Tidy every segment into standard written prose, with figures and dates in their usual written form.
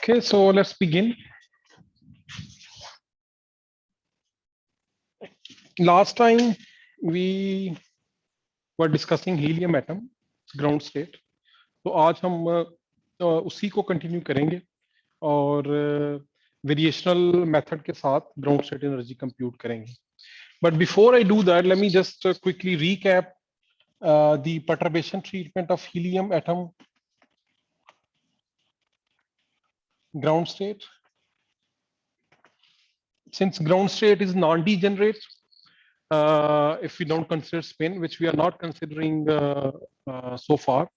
Okay, so let's begin. Last time we were discussing helium atom, ground state. तो आज हम उसी को कंटिन्यू करेंगे और वेरिएशनल मेथड के साथ ग्राउंड स्टेट एनर्जी कंप्यूट करेंगे. But before I do that, let me just quickly recap the perturbation treatment of helium atom ground state. Since ground state is non-degenerate, if we don't consider spin, which we are not considering so far,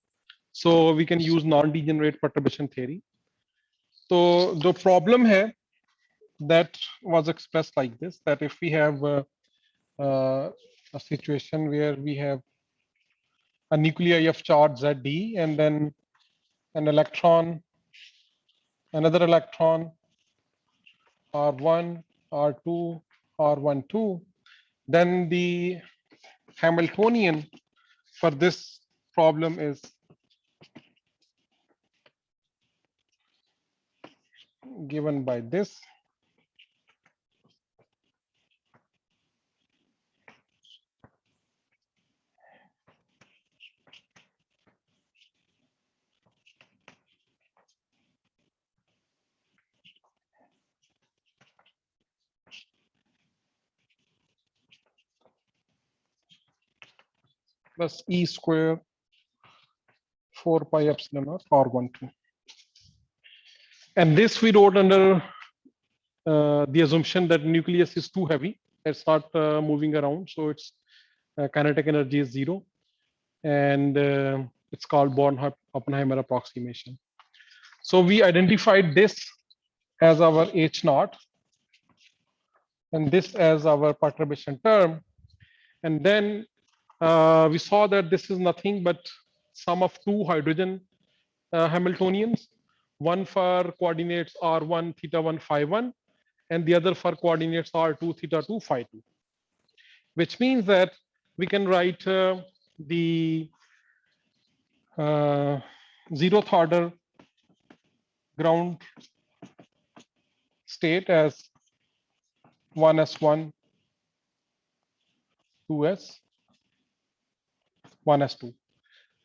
so we can use non-degenerate perturbation theory. So the problem here that was expressed like this, that if we have a situation where we have a nuclei of charge Zd and then an electron, another electron, R1, R2, R12, then the Hamiltonian for this problem is given by this. Plus E square 4 pi epsilon naught R12. And this we wrote under the assumption that nucleus is too heavy. It's not moving around. So its kinetic energy is 0. And it's called Born-Oppenheimer approximation. So we identified this as our H naught and this as our perturbation term. And then we saw that this is nothing but sum of two hydrogen Hamiltonians, one for coordinates R1 theta 1 phi 1 and the other for coordinates R2 theta 2 phi 2, which means that we can write the 0th order ground state as 1s1, 2s, 1s2,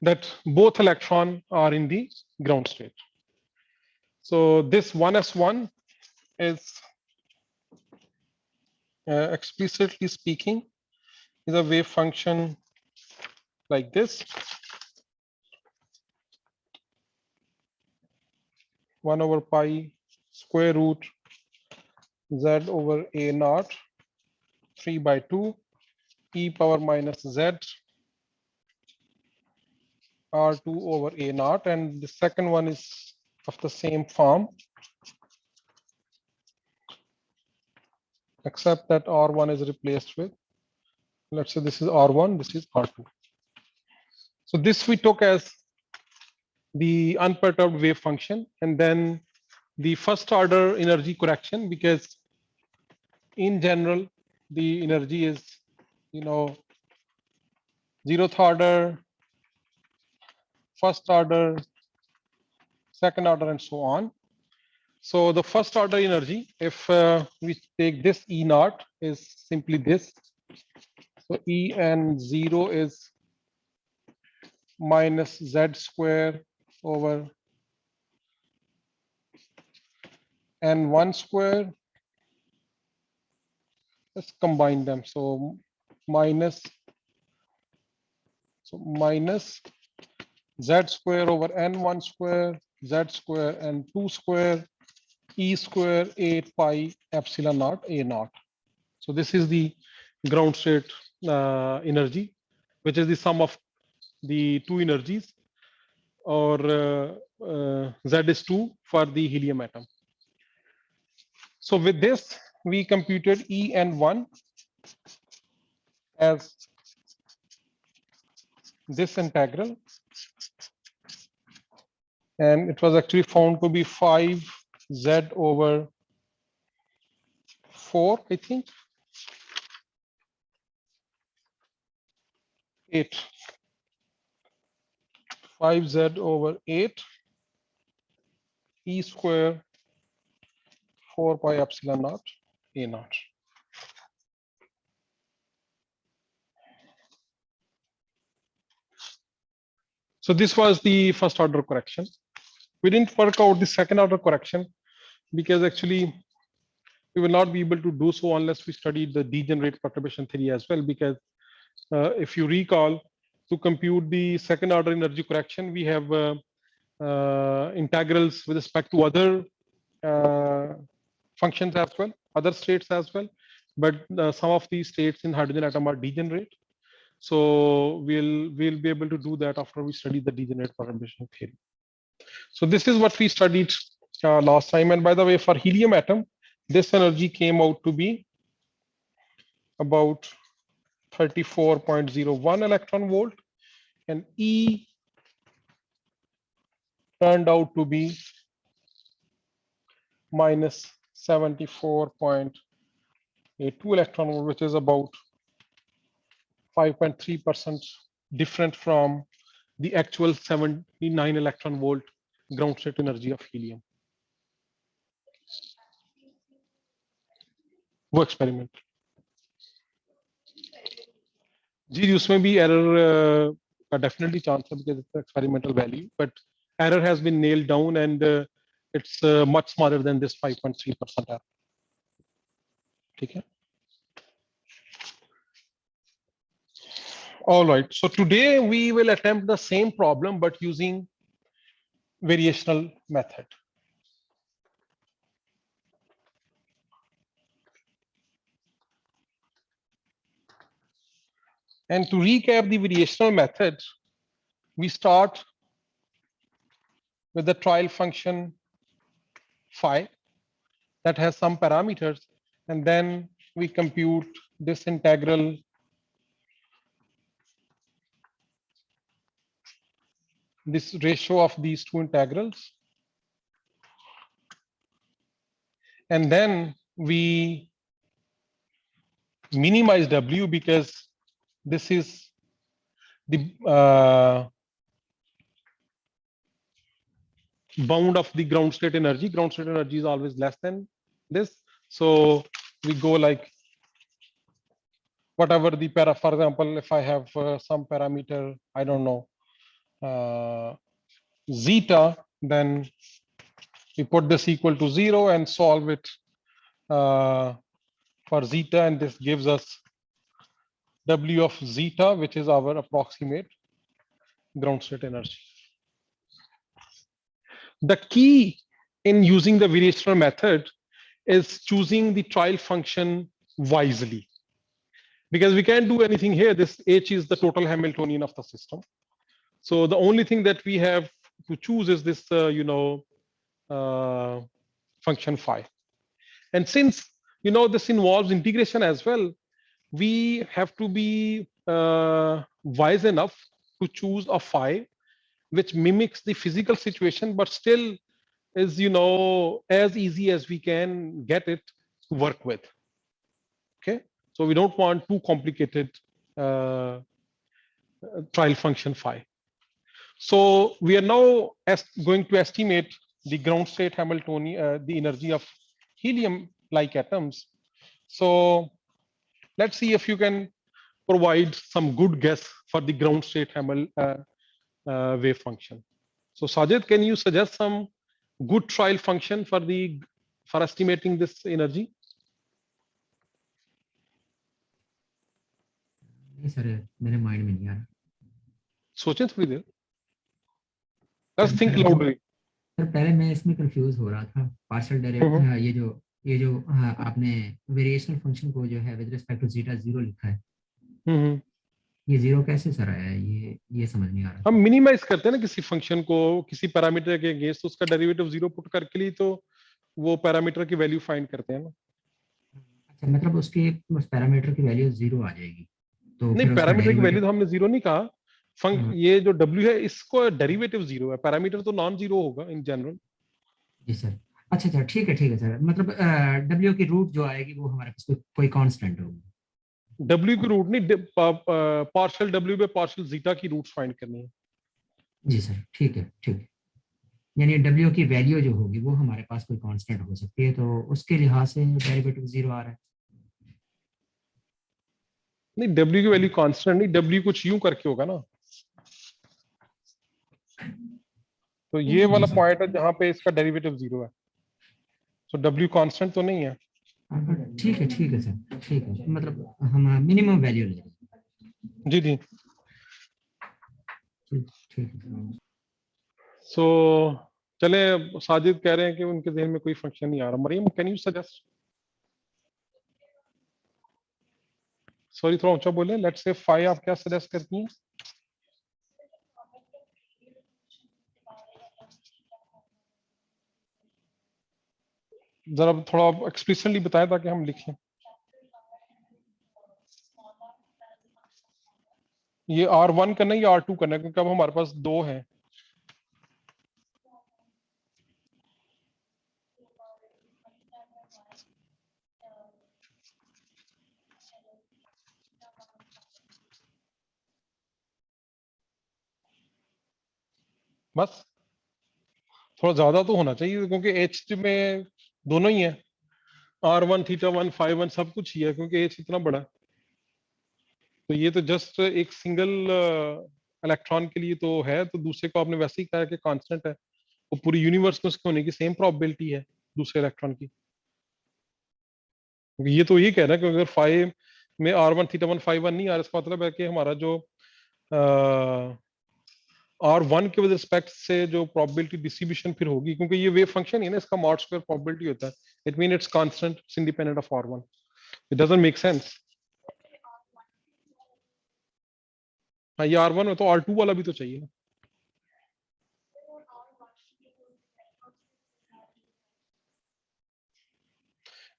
that both electrons are in the ground state. So this 1s1 is explicitly speaking is a wave function like this, 1 over pi square root z over a naught 3 by 2 e power minus z r2 over a naught, and the second one is of the same form, except that r1 is replaced with, let's say this is r1, this is r2. So this we took as the unperturbed wave function, and then the first order energy correction, because in general the energy is, you know, 0th order, first order, second order, and so on. So the first order energy, if we take this E naught, is simply this. So E and 0 is minus Z square over N1 square. Let's combine them. So minus Z square over N1 square, Z square and 2 square, E square 8 pi epsilon naught A naught. So this is the ground state energy, which is the sum of the two energies, or Z is 2 for the helium atom. So with this, we computed E and 1 as this integral, and it was actually found to be 5Z over 4, I think, 8, 5Z over 8 E square 4 pi epsilon naught A naught. So this was the first order correction. We didn't work out the second order correction because actually we will not be able to do so unless we studied the degenerate perturbation theory as well. Because if you recall, to compute the second order energy correction, we have integrals with respect to other functions as well, other states as well. But some of these states in hydrogen atom are degenerate. So we'll be able to do that after we study the degenerate perturbation theory. So this is what we studied last time. And by the way, for helium atom, this energy came out to be about 34.01 electron volt, and E turned out to be minus 74.82 electron volt, which is about 5.3% different from the actual 79 electron volt ground state energy of helium. वो experiment जी उसमें भी error का definitely chance है because it's experimental value, but error has been nailed down and it's much smaller than this 5.3% error. ठीक है. All right, so today we will attempt the same problem but using variational method. And to recap the variational method, we start with the trial function phi that has some parameters, and then we compute this integral this ratio of these two integrals, and then we minimize W because this is the bound of the ground state energy. Ground state energy is always less than this, so we go like whatever the for example, if I have some parameter, I don't know, zeta, then we put this equal to 0 and solve it for zeta, and this gives us W of zeta, which is our approximate ground state energy. The key in using the variational method is choosing the trial function wisely, because we can't do anything here. This H is the total Hamiltonian of the system. So the only thing that we have to choose is this, function phi. And since, this involves integration as well, we have to be wise enough to choose a phi which mimics the physical situation, but still is, as easy as we can get it to work with. Okay, so we don't want too complicated trial function phi. So we are now going to estimate the ground state Hamiltonian, the energy of helium-like atoms. So let's see if you can provide some good guess for the ground state wave function. So Sajid, can you suggest some good trial function for estimating this energy? Yes, sir. मेरे mind में नहीं आ रहा. सोचें थोड़ी देर. Let's think loudly. Sir पहले मैं इसमें कंफ्यूज हो रहा था. पार्शियल डेरिवेटिव ये जो आपने वेरिएशनल फंक्शन को जो है विद रिस्पेक्ट टू जीटा 0 लिखा है. ये 0 कैसे सर आया है? ये समझ नहीं आ रहा. हम मिनिमाइज करते हैं ना किसी फंक्शन को किसी पैरामीटर के अगेंस्ट, उसका डेरिवेटिव 0 पुट करके लिए तो वो पैरामीटर की वैल्यू फाइंड करते हैं ना. अच्छा, मतलब उसके उस पैरामीटर की वैल्यू 0 आ जाएगी तो नहीं, पैरामीटर की वैल्यू तो हमने 0 नहीं कहा. ये जो W है इसको डेरिवेटिव 0 है, पैरामीटर तो नॉन 0 होगा इन जनरल. Ji sir. अच्छा ठीक है सर. मतलब W की रूट जो आएगी वो हमारे पास कोई कांस्टेंट होगी. W की रूट नहीं, पार्शियल W पे पार्शियल जीटा की रूट्स फाइंड करनी है. जी सर, ठीक है. यानी डब्ल्यू की वैल्यू जो होगी वो हमारे पास कोई कांस्टेंट हो सकती है, तो उसके लिहाज से डेरिवेटिव 0 आ रहा है। नहीं, डब्ल्यू की वैल्यू कांस्टेंट नहीं, डब्ल्यू कुछ यूं करके होगा ना, तो ये जी वाला सर। पॉइंट है जहां पे इसका डेरिवेटिव 0 है, तो डब्ल्यू कांस्टेंट तो नहीं है। ठीक है सर, ठीक है, मतलब हम मिनिमम वैल्यू ले रहे हैं। जी जी। ठीक है। सो चले, साजिद कह रहे हैं कि उनके जहन में कोई फंक्शन नहीं आ रहा। Mariam, can you suggest? Sorry, थोड़ा ऊंचा बोले। लेट्स से 5 आप क्या सजेस्ट करती हैं? जरा थोड़ा एक्सप्लिसिटली बताएं ताकि हम लिखें। ये R1 करना है या R2 करना है, क्योंकि अब हमारे पास दो हैं। बस थोड़ा ज्यादा तो होना चाहिए, क्योंकि एच में दोनों ही है, R1 θ1 φ1 सब कुछ ही है, क्योंकि एच इतना बड़ा है। तो ये तो जस्ट एक सिंगल इलेक्ट्रॉन के लिए तो है, तो दूसरे को आपने वैसे ही कहा कि कांस्टेंट है, तो पूरी यूनिवर्स में उसके होने की सेम प्रोबेबिलिटी है दूसरे इलेक्ट्रॉन की। क्योंकि ये तो यही कह रहा है कि अगर 5 में R1 θ1 φ1 नहीं आ रहा, इसका मतलब है कि हमारा जो R1 के विद रिस्पेक्ट से जो प्रोबेबिलिटी डिस्ट्रीब्यूशन फिर होगी, क्योंकि ये वेव फंक्शन है ना, इसका मॉड स्क्वायर प्रोबेबिलिटी होता है, it mean it's constant, it's independent of R1। It doesn't make sense. हाँ, ये R1 है तो R2 वाला भी तो चाहिए ना।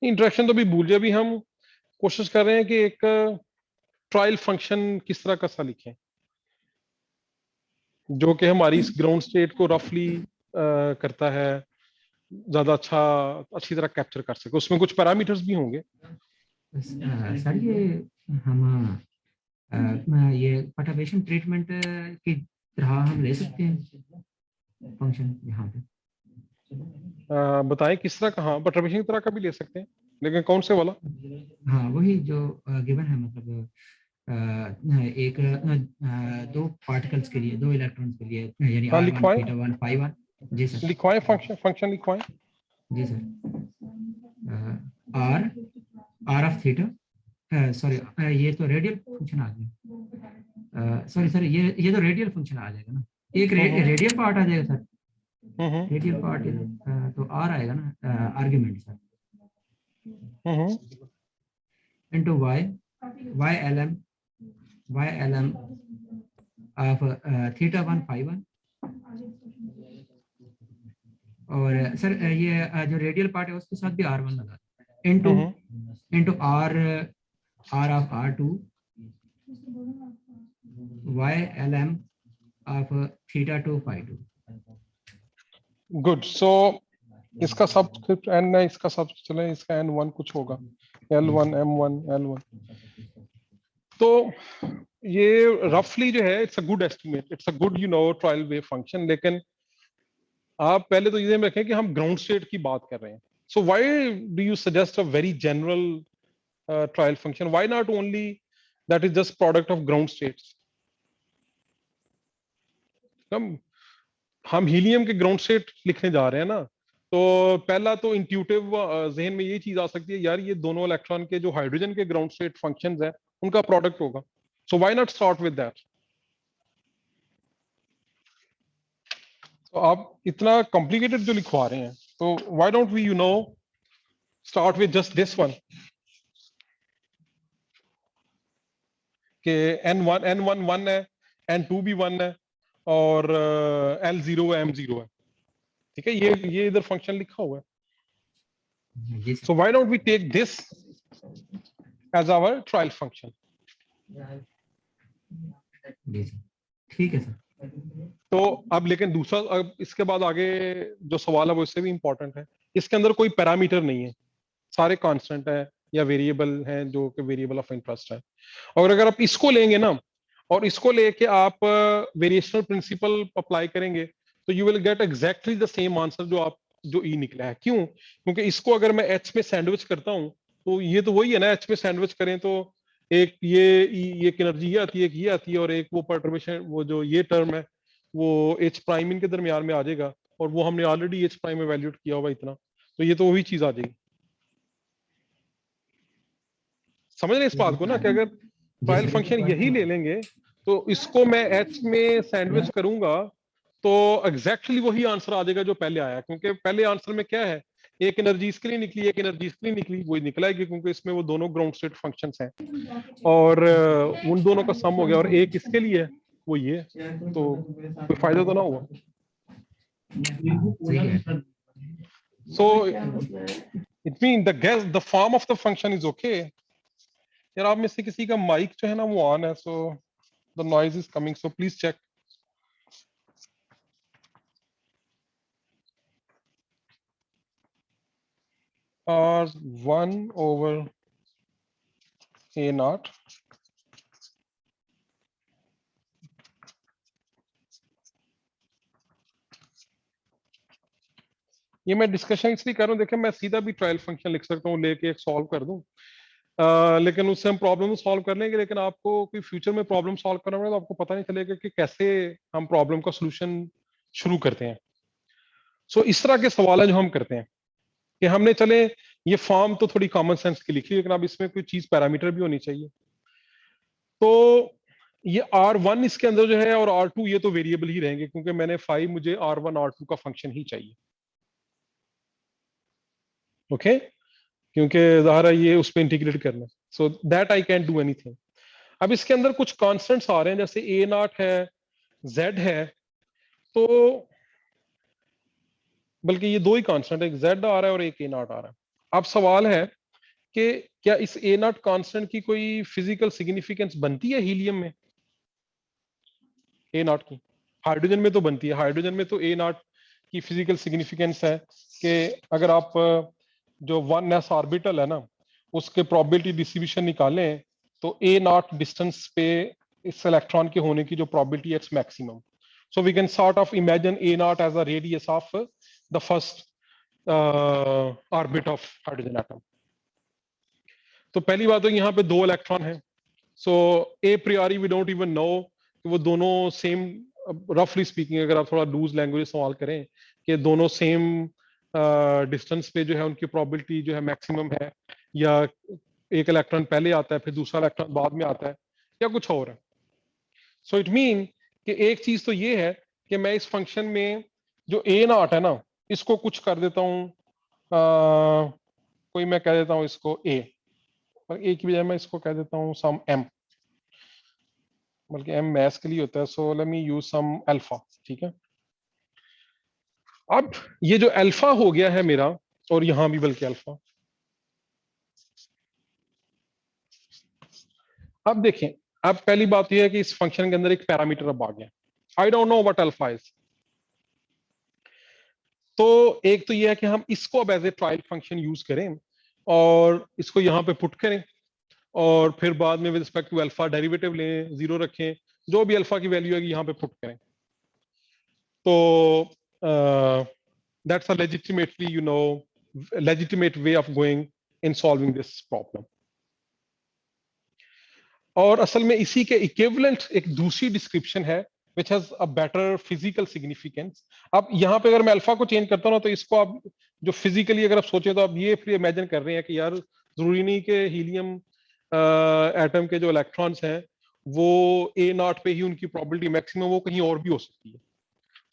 इंटरेक्शन तो भी भूल जाए, अभी हम कोशिश कर रहे हैं कि एक ट्रायल फंक्शन किस तरह का सा लिखें जो कि हमारी इस ग्राउंड स्टेट को रफली करता है, ज्यादा अच्छी तरह कैप्चर कर सके। उसमें कुछ पैरामीटर्स भी होंगे। सर ये हम ये पर्टर्बेशन ट्रीटमेंट की तरह हम ले सकते हैं फंक्शन यहाँ पे। बताएं किस तरह का। हाँ, परटर्बेशन की तरह का भी ले सकते हैं, लेकिन कौन से वाला? हाँ वही जो गिवन है, मतलब एक दो पार्टिकल्स के लिए, दो इलेक्ट्रॉन्स के लिए, यानी हाँ, R1 लिखवाएं। θ1 φ1। जी सर। लिखवाएं, फंक्शन फंक्शन लिखवाएं। जी sir. R R of theta, sorry ये तो रेडियल फंक्शन आ गया। सॉरी सर, ये तो रेडियल फंक्शन आ जाएगा ना, एक हम्म रेडियल पार्ट आ जाएगा सर। हम्म रेडियल पार्ट तो आर आएगा ना, argument sir, hmm into Y, Y L M of θ1 φ1। और सर ये जो रेडियल पार्ट है उसके साथ भी R1 लगा, into hmm into R R of R2 Y L M of θ2 φ2। Good. So इसका सबस्क्रिप्ट n है, इसका सब चले, इसका n1 कुछ होगा, L1 M1 L1। तो ये रफली जो है, it's a good estimate, it's a good trial wave function. लेकिन आप पहले तो ये में रखें कि हम ग्राउंड स्टेट की बात कर रहे हैं। So why do you suggest a very general trial function? Why not only that is just product of ground states? हम हीलियम के ग्राउंड स्टेट लिखने जा रहे हैं ना, तो पहला तो इंट्यूटिव जहन में ये चीज आ सकती है, यार ये दोनों इलेक्ट्रॉन के जो हाइड्रोजन के ग्राउंड स्टेट फंक्शंस हैं उनका प्रोडक्ट होगा। So why not start with that? तो आप इतना कॉम्प्लिकेटेड जो लिखवा रहे हैं, तो why don't we start with just this one, कि N1 है, N2 भी 1 है, और L0 है, M0 है। ठीक है, ये इधर फंक्शन लिखा हुआ है। जी sir. So why don't we take this as our trial function? जी सर, ठीक है सर। तो अब लेकिन दूसरा, अब इसके बाद आगे जो सवाल है वो इससे भी इंपॉर्टेंट है। इसके अंदर कोई पैरामीटर नहीं है, सारे कांस्टेंट है या वेरिएबल हैं जो कि वेरिएबल ऑफ इंटरेस्ट है। और अगर आप इसको लेंगे ना, और इसको लेके आप वेरिएशनल प्रिंसिपल अप्लाई करेंगे, तो you will get exactly the same answer जो ई निकला है। क्यों? क्योंकि इसको अगर मैं एच में सैंडविच करता हूँ तो ये तो वही है ना, एच में सैंडविच करें तो एक ये एनर्जी ये आती है, एक ये आती है, और एक वो परटर्बेशन, वो जो ये टर्म है वो एच प्राइम इनके दरमियान में आ जाएगा, और वो हमने ऑलरेडी एच प्राइम एवेल्यूएट किया हुआ इतना, तो ये तो वही चीज आ जाएगी। समझ रहे इस बात को ना, कि अगर जी ट्रायल सर, फंक्शन यही ले लेंगे तो इसको मैं एच में सैंडविच करूंगा तो एग्जैक्टली वही आंसर आ जाएगा जो पहले आया, क्योंकि पहले आंसर में क्या है, एक एनर्जी इसके लिए निकली, एक एनर्जी इसके लिए निकली, वही निकला है, क्योंकि इसमें वो दोनों ग्राउंड स्टेट फंक्शंस हैं, और उन दोनों का सम हो गया, और एक इसके लिए है, वो ये है, तो कोई फायदा तो ना हुआ। So it mean the form of the function is okay. यार आप में से किसी का माइक जो है ना वो ऑन है, so the noise is coming, so please check. R1 over A naught ये मैं डिस्कशन इसलिए कर रहा हूँ, देखिए मैं सीधा भी ट्रायल फंक्शन लिख सकता हूँ लेके एक सॉल्व कर दूं, लेकिन उससे हम प्रॉब्लम सॉल्व कर लेंगे, लेकिन आपको कोई फ्यूचर में प्रॉब्लम सॉल्व करना पड़ेगा तो आपको पता नहीं चलेगा कि कैसे हम प्रॉब्लम का सोल्यूशन शुरू करते हैं। सो इस तरह के सवाल है जो हम करते हैं कि हमने चले ये फॉर्म तो थोड़ी कॉमन सेंस की लिखी, लेकिन अब इसमें कोई चीज पैरामीटर भी होनी चाहिए। तो ये R1 इसके अंदर जो है और R2 ये तो वेरिएबल ही रहेंगे, क्योंकि मैंने फाइव, मुझे R1 R2 का फंक्शन ही चाहिए। ओके क्योंकि ज़ाहिर है ये उस पर इंटीग्रेट करना, so that I can do anything. अब इसके अंदर कुछ कॉन्स्टेंट्स आ रहे हैं, जैसे ए नॉट है, जेड है, तो बल्कि ये दो ही कांस्टेंट है, एक जेड आ रहा है और एक ए नॉट आ रहा है। अब सवाल है कि क्या इस ए नॉट कांस्टेंट की कोई फिजिकल सिग्निफिकेंस बनती है हीलियम में? ए नॉट की हाइड्रोजन में तो बनती है, हाइड्रोजन में तो ए नॉट की फिजिकल सिग्निफिकेंस है कि अगर आप जो 1s ऑर्बिटल है ना उसके प्रोबेबिलिटी डिस्ट्रीब्यूशन निकालें तो ए नॉट डिस्टेंस पे इस इलेक्ट्रॉन के होने की जो प्रोबेबिलिटी है it's maximum. So we can sort of imagine a naught as a radius of the first orbit of hydrogen atom. तो पहली बात तो यहाँ पे दो इलेक्ट्रॉन है, so a priori we don't even know कि वो दोनों सेम, रफली स्पीकिंग अगर आप थोड़ा लूज लैंग्वेज सवाल करें कि दोनों सेम डिस्टेंस पे जो है उनकी प्रोबेबिलिटी जो है मैक्सिमम है, या एक इलेक्ट्रॉन पहले आता है फिर दूसरा इलेक्ट्रॉन बाद में आता है, या कुछ और है। सो इट मीन कि एक चीज तो ये है कि मैं इस फंक्शन में जो ए नॉट है ना इसको कुछ कर देता हूँ, कोई मैं कह देता हूँ इसको ए, और ए की बजाय मैं इसको कह देता हूँ सम एम, बल्कि एम मैथ्स के लिए होता है, so let me use some alpha. ठीक है, अब ये जो अल्फा हो गया है मेरा, और यहां भी बल्कि अल्फा, अब देखें, अब पहली बात यह है कि इस फंक्शन के अंदर एक पैरामीटर अब आ गया, I don't know what alpha is. तो एक तो यह है कि हम इसको अब as a trial function use करें और इसको यहां पे पुट करें, और फिर बाद में with respect to alpha derivative लें, जीरो रखें, जो भी अल्फा की वैल्यू है यहां पे पुट करें। तो that's a legitimately, legitimate way of going in solving this problem. और असल में इसी के इक्विवेलेंट एक दूसरी डिस्क्रिप्शन है which has a better physical significance. अब यहाँ पे अगर मैं अल्फा को चेंज करता हूँ तो इसको आप जो फिजिकली अगर आप सोचे तो आप ये फिर इमेजिन कर रहे हैं कि यार जरूरी नहीं कि हीलियम एटम के जो इलेक्ट्रॉन्स हैं वो ए नॉट पे ही उनकी प्रोबेबिलिटी मैक्सिमम, वो कहीं और भी हो सकती है।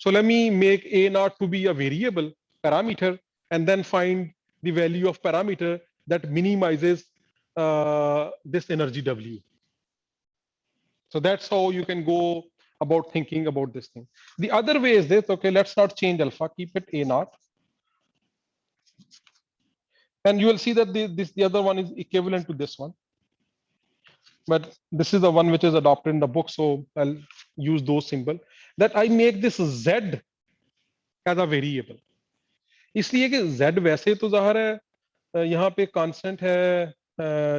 So let me make a naught to be a variable parameter and then find the value of parameter that minimizes this energy W. So that's how you can go about thinking about this thing. The other way is this, okay, let's not change alpha, keep it a naught. And you will see that the other one is equivalent to this one. But this is the one which is adopted in the book, so I'll use those symbol. That I make this Z as a variable. इसलिए कि z वैसे तो जाहिर है यहाँ पे constant है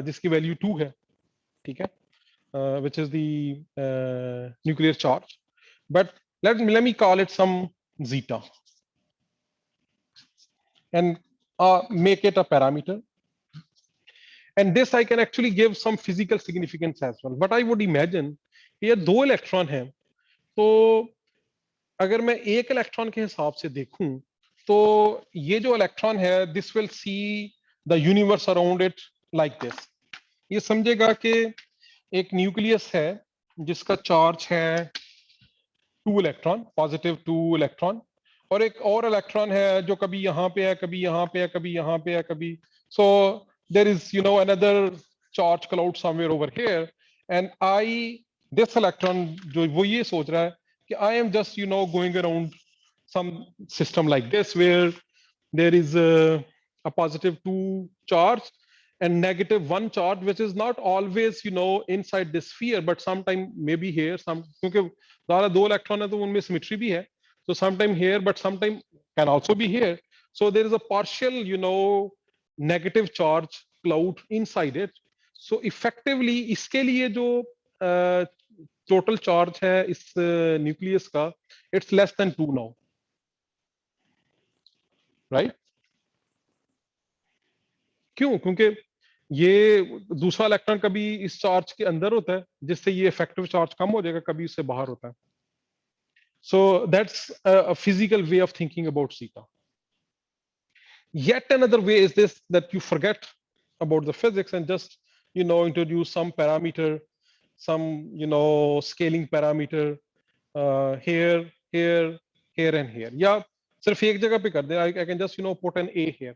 जिसकी वैल्यू 2 है, ठीक है, which is the nuclear charge, but let me call it some zeta and make it a parameter. And this I can actually give some physical significance as well. But I would imagine ये दो electron हैं, तो अगर मैं एक electron के हिसाब से देखूं तो ये जो इलेक्ट्रॉन है this will see the universe around it like this. ये समझेगा कि एक न्यूक्लियस है जिसका चार्ज है 2 इलेक्ट्रॉन, पॉजिटिव 2 इलेक्ट्रॉन, और एक और इलेक्ट्रॉन है जो कभी यहाँ पे है, कभी यहाँ पे है, कभी यहाँ पे है, कभी. So there is another charge cloud somewhere over here, and this electron जो वो ये सोच रहा है कि I am just going around some system like this where there is a positive 2 charge and negative 1 charge, which is not always inside this sphere, but sometime maybe here some, क्योंकि ज़्यादा दो इलेक्ट्रॉन है तो उनमें symmetry भी है, so sometime here but sometime can also be here. So there is a partial negative charge cloud inside it. So effectively इसके लिए जो टोटल चार्ज है इस न्यूक्लियस का, it's less than 2 now, right? क्यों? क्योंकि ये दूसरा इलेक्ट्रॉन कभी इस चार्ज के अंदर होता है जिससे ये इफेक्टिव चार्ज कम हो जाएगा, कभी इससे बाहर होता है. So that's a physical way of thinking about zeta. Yet another way is this, that you forget about the physics and just introduce some parameter, some scaling parameter here, here, here and here. या सिर्फ एक जगह पे कर दे. I can just put an a here.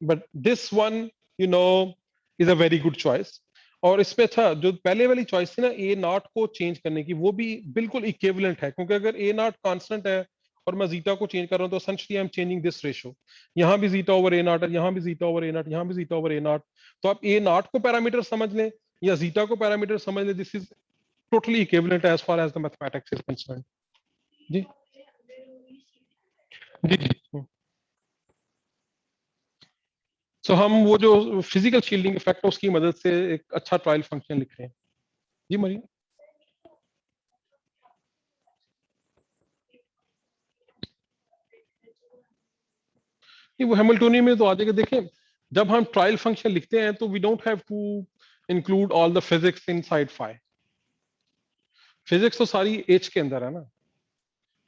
But this one is a very good choice. और इसमें अच्छा जो पहले वाली चॉइस थी ना ए नॉट को चेंज करने की, वो भी बिल्कुल इक्विवेलेंट है, क्योंकि अगर ए नॉट कांस्टेंट है और मैं जीटा को चेंज कर रहा हूं तो essentially I am changing this ratio. यहाँ भी जीटा ओवर ए नॉट है, यहाँ भी जीटा ओवर ए नॉट, यहाँ भी जीटा ओवर ए नॉट. तो आप ए नॉट को पैरामीटर समझ लें या जीटा को पैरामीटर समझ लें, this is totally equivalent as far as the mathematics is concerned. जी जी जी. सो हम वो जो फिजिकल शील्डिंग इफेक्ट है उसकी मदद से एक अच्छा ट्रायल फंक्शन लिख रहे हैं. जी मरियम. वो हैमिल्टोनियन में तो आ जाएगा. देखें, जब हम ट्रायल फंक्शन लिखते हैं तो we don't have to include all the physics inside phi. Physics तो सारी एच के अंदर है ना.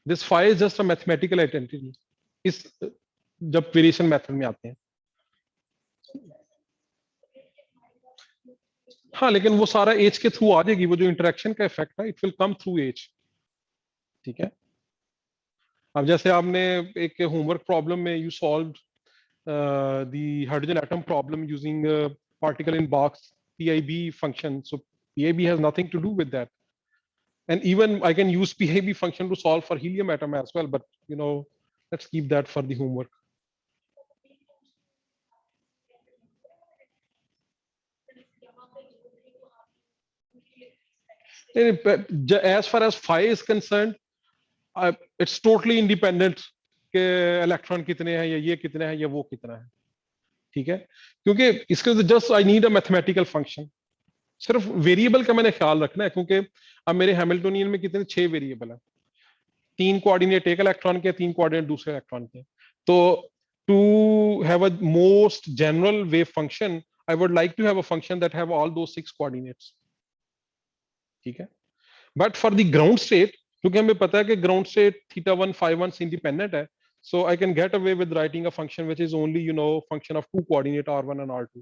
This phi is just a mathematical identity इस जब वेरिएशन मेथड में आते हैं. हाँ, लेकिन वो सारा एज के थ्रू आ जाएगी. वो जो इंटरेक्शन का इफेक्ट है it will come through H. ठीक है. अब जैसे आपने एक होमवर्क प्रॉब्लम में you solved the hydrogen atom problem using particle in box PIB function. So PIB has nothing to do with that. And even I can use PIB function to solve for helium atom as well. But let's keep that for the homework. As far as phi is concerned, it's totally independent के electron कितने हैं या ये कितने हैं या वो कितना है. ठीक है. क्योंकि इसके just I need a mathematical function. सिर्फ वेरिएबल का मैंने ख्याल रखना है, क्योंकि अब मेरे हैमिल्टोनियन में कितने 6 वेरिएबल है. 3 कोऑर्डिनेट एक इलेक्ट्रॉन के, 3 कोऑर्डिनेट दूसरे इलेक्ट्रॉन के. तो to have a most general wave function I would like to have a function that have all those 6 coordinates. ठीक है. But for the ground state, क्योंकि हमें पता है कि ग्राउंड स्टेट θ1 φ1 इंडिपेंडेंट है, so I can get away with writing a function which is only function of 2 coordinate r1 and r2.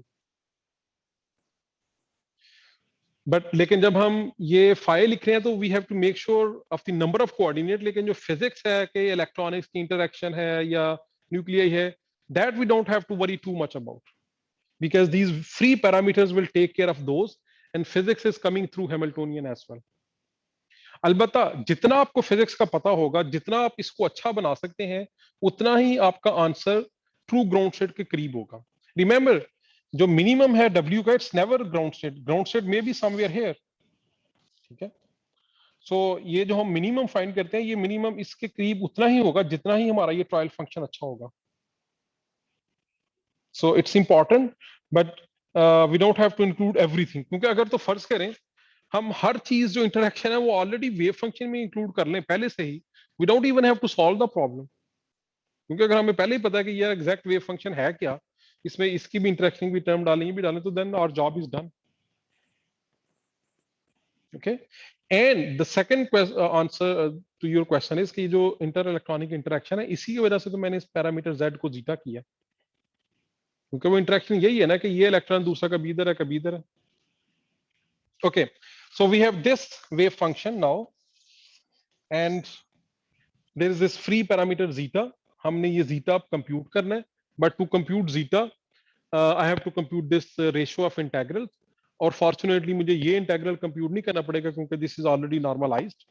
But लेकिन जब हम ये फाइल लिख रहे हैं तो we have to make sure of the number of coordinate. लेकिन जो फिजिक्स है कि इलेक्ट्रॉनिक्स की इंटरेक्शन है या न्यूक्लियाई है, that we don't have to worry too much about, because these free parameters will take care of those, and physics is coming through Hamiltonian as well. अलबत्ता जितना आपको फिजिक्स का पता होगा, जितना आप इसको अच्छा बना सकते हैं, उतना ही आपका आंसर ट्रू ग्राउंड स्टेट के करीब होगा. रिमेंबर, जो मिनिमम है W का, it's never ground state. Ground state में भी समवेयर हियर. ठीक है. सो ये जो हम मिनिमम फाइंड करते हैं, ये मिनिमम इसके करीब उतना ही होगा जितना ही हमारा ये ट्रायल फंक्शन अच्छा होगा. So it's important, but we don't have to include everything. क्योंकि अगर तो फर्ज करें हम हर चीज जो इंटरेक्शन है वो ऑलरेडी वेव फंक्शन में इंक्लूड कर लें पहले से ही, we don't even have to solve the problem, क्योंकि अगर हमें पहले ही पता है कि ये एग्जैक्ट वेव फंक्शन है क्या, इसमें इसकी भी इंटरेक्शन भी टर्म डालेंगे भी डालें, तो then our job is done. Okay, and the second answer to your question is कि जो इंटर इलेक्ट्रॉनिक इंटरेक्शन है, इसी की वजह से तो मैंने इस पैरामीटर z को जीटा किया, क्योंकि वो इंटरेक्शन यही है ना कि ये इलेक्ट्रॉन दूसरा कभी इधर है कभी इधर है. Okay, so we have this wave function now and there is this free parameter zeta. हमने ये zeta कंप्यूट करना है, but to compute zeta I have to compute this ratio of integral. और फॉर्चुनेटली मुझे ये इंटेग्रल कंप्यूट नहीं करना पड़ेगा क्योंकि this is already normalized.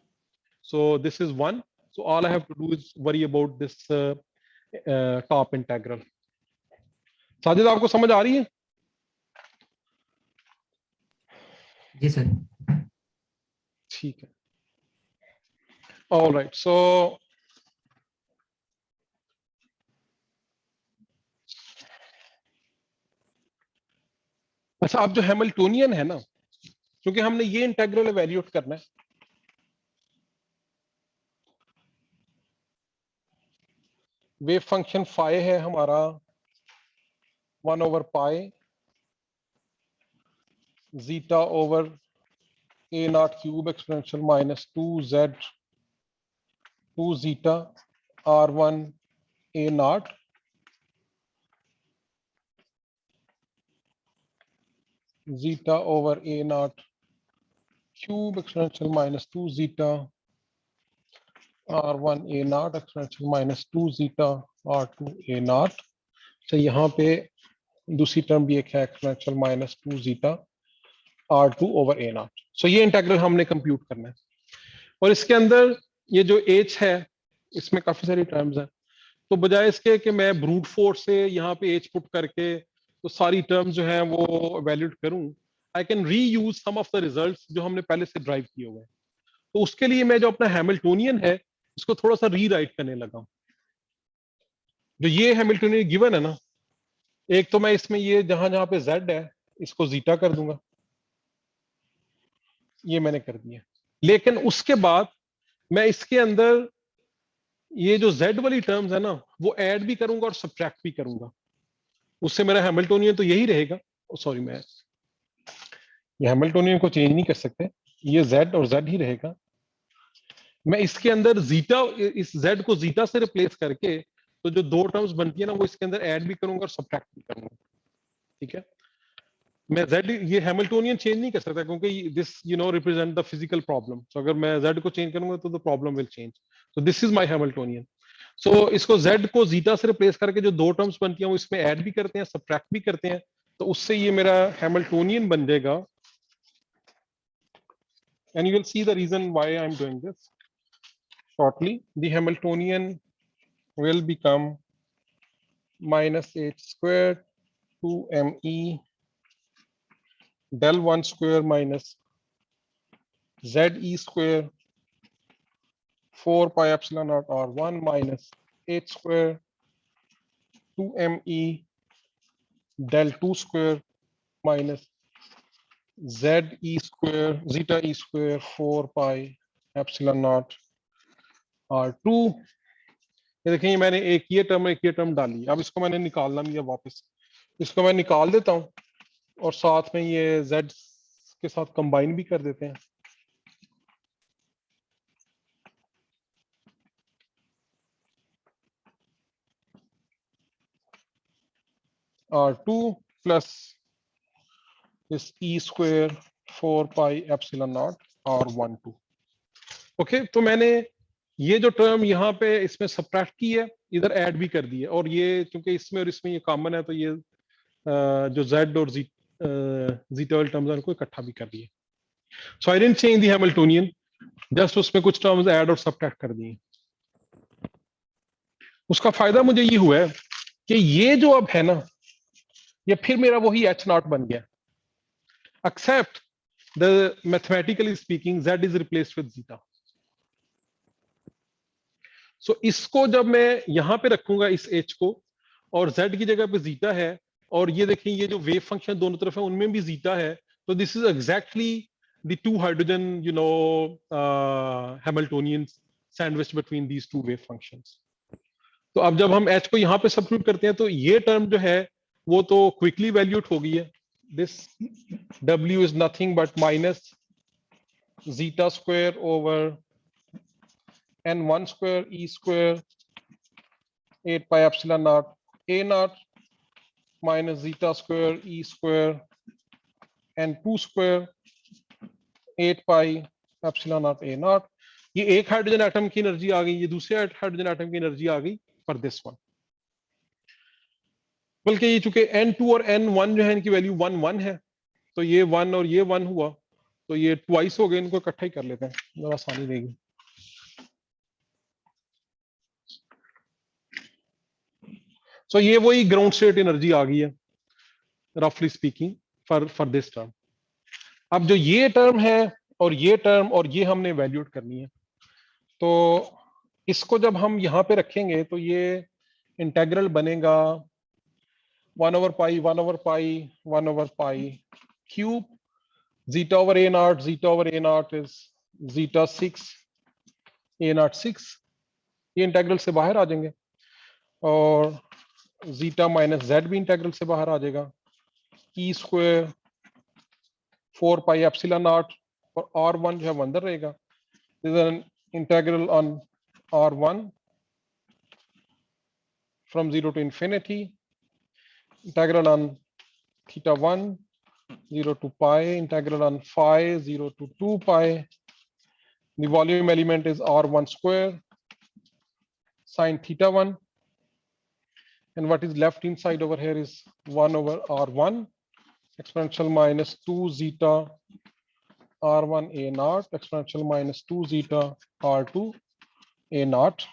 So this is 1. So all I have to do is worry about this top integral. Sajid, आपको समझ आ रही है? जी सर. ठीक है. All right. सो अच्छा, अब जो हैमिल्टोनियन है ना, क्योंकि हमने ये इंटेग्रल इवैल्यूएट करना है, वेव फंक्शन फाई है हमारा 1/पाई zeta over a naught cube exponential minus 2z 2 zeta r1 a naught zeta over a naught cube exponential minus 2 zeta r1 a naught exponential minus 2 zeta r2 a naught. तो यहाँ पे दूसरी term भी एक है exponential minus 2 zeta r2 over a naught. सो ये integral हमने compute करना है, और इसके अंदर ये जो h है इसमें काफी सारी टर्म्स हैं, तो बजाय इसके कि मैं ब्रूट फोर्स से यहाँ पे h पुट करके तो सारी टर्म्स जो है वो वैल्यूड करूं, I can reuse some of the results जो हमने पहले से ड्राइव किए हुए हैं. तो उसके लिए मैं जो अपना हैमिल्टोनियन है इसको थोड़ा सा रीराइट करने लगा हूं. जो ये हैमिल्टोनियन गिवन है ना, एक तो मैं इसमें ये जहां जहां पे z है इसको जीटा कर दूंगा, ये मैंने कर दिया. लेकिन उसके बाद मैं इसके अंदर ये जो z वाली टर्म्स है ना वो ऐड भी करूंगा और सब्ट्रैक्ट भी करूंगा. उससे मेरा हैमिल्टोनियन तो यही रहेगा. सॉरी, मैं ये हैमिल्टोनियन को चेंज नहीं कर सकते, ये z और z ही रहेगा. मैं इसके अंदर जीटा, इस z को जीटा से रिप्लेस करके तो जो दो टर्म्स बनती है ना वो इसके अंदर ऐड भी करूंगा और सब्ट्रैक्ट भी करूंगा. ठीक है. मैं z, ये हैमिल्टोनियन चेंज नहीं कर सकता क्योंकि this represent the physical problem. So अगर मैं z को चेंज करूंगा तो the problem will change. So this is my Hamiltonian. So इसको z को जीटा से रिप्लेस करके जो दो टर्म्स बनती हैं वो इसमें ऐड भी करते हैं सब्ट्रैक्ट भी करते हैं, तो उससे ये मेरा हैमिल्टोनियन बन जाएगा. And you will see the reason why I am doing this shortly. The Hamiltonian will become minus h squared 2me del 1 square minus ze square 4 pi epsilon naught r1 minus h square 2me del 2 square minus ze square zeta e square 4 pi epsilon naught r2. ये देखिए मैंने एक ये term डाली. अब इसको मैंने निकालना भी है वापस, इसको मैं निकाल देता हूं और साथ में ये z के साथ कंबाइन भी कर देते हैं. r2 प्लस इस e square 4 pi epsilon not r1 2. Okay, तो मैंने ये जो टर्म यहाँ पे इसमें सब्ट्रैक्ट की है इधर ऐड भी कर दी है, और ये क्योंकि इसमें और इसमें ये कॉमन है तो ये जो z और जीटा वाले टर्म्स को इकट्ठा भी कर दिए. So I didn't change the Hamiltonian, just उसमें कुछ टर्म्स ऐड और सब्ट्रैक्ट कर दिए. उसका फायदा मुझे ये हुआ है कि ये जो अब है ना ये फिर मेरा वही h नॉट बन गया, except the mathematically speaking z is replaced with zeta. So इसको जब मैं यहां पे रखूंगा इस h को और z की जगह पे जीटा है, और ये देखिए ये जो वेव फंक्शन दोनों तरफ है उनमें भी जीटा है, तो this is exactly the two hydrogen Hamiltonian sandwiched between these two wave functions. तो अब जब हम h को यहाँ पे सब्स्टिट्यूट करते हैं तो ये टर्म जो है वो तो क्विकली वैल्यूट हो गई है. This w is nothing but minus zeta square over n1 square e square 8 pi epsilon naught a naught minus zeta square e square n2 square 8 pi epsilon naught a naught. ये एक hydrogen atom की energy आ गई, ये दूसरे hydrogen atom की energy आ गई for this one. बल्कि ये चूंकि n2 और n1 जो है इनकी वैल्यू 1 1 है, तो ये 1 और ये 1 हुआ, तो ये ट्वाइस हो गए, इनको इकट्ठा ही कर लेते हैं, जरा आसानी देगी. सो ये वही ग्राउंड स्टेट एनर्जी आ गई है रफली स्पीकिंग फॉर दिस टर्म. अब जो ये टर्म है और ये टर्म और ये हमने वैल्यूट करनी है, तो इसको जब हम यहाँ पे रखेंगे तो ये इंटेग्रल बनेगा 1 over pi 1 over pi 1 over pi cube zeta over a naught is zeta 6 a naught 6. ये इंटेग्रल से बाहर आ जाएंगे और zeta माइनस z भी इंटेग्रल से बाहर आ जाएगा. e square 4 pi epsilon naught और r1 जो है वो अंदर रहेगा. This is an integral on r1 from 0 to infinity, integral on theta 1 0 to pi, integral on phi 0 to 2 pi. The volume element is r1 square sine theta 1, and what is left inside over here is 1 over r1 exponential minus 2 zeta r1 a naught exponential minus 2 zeta r2 a naught.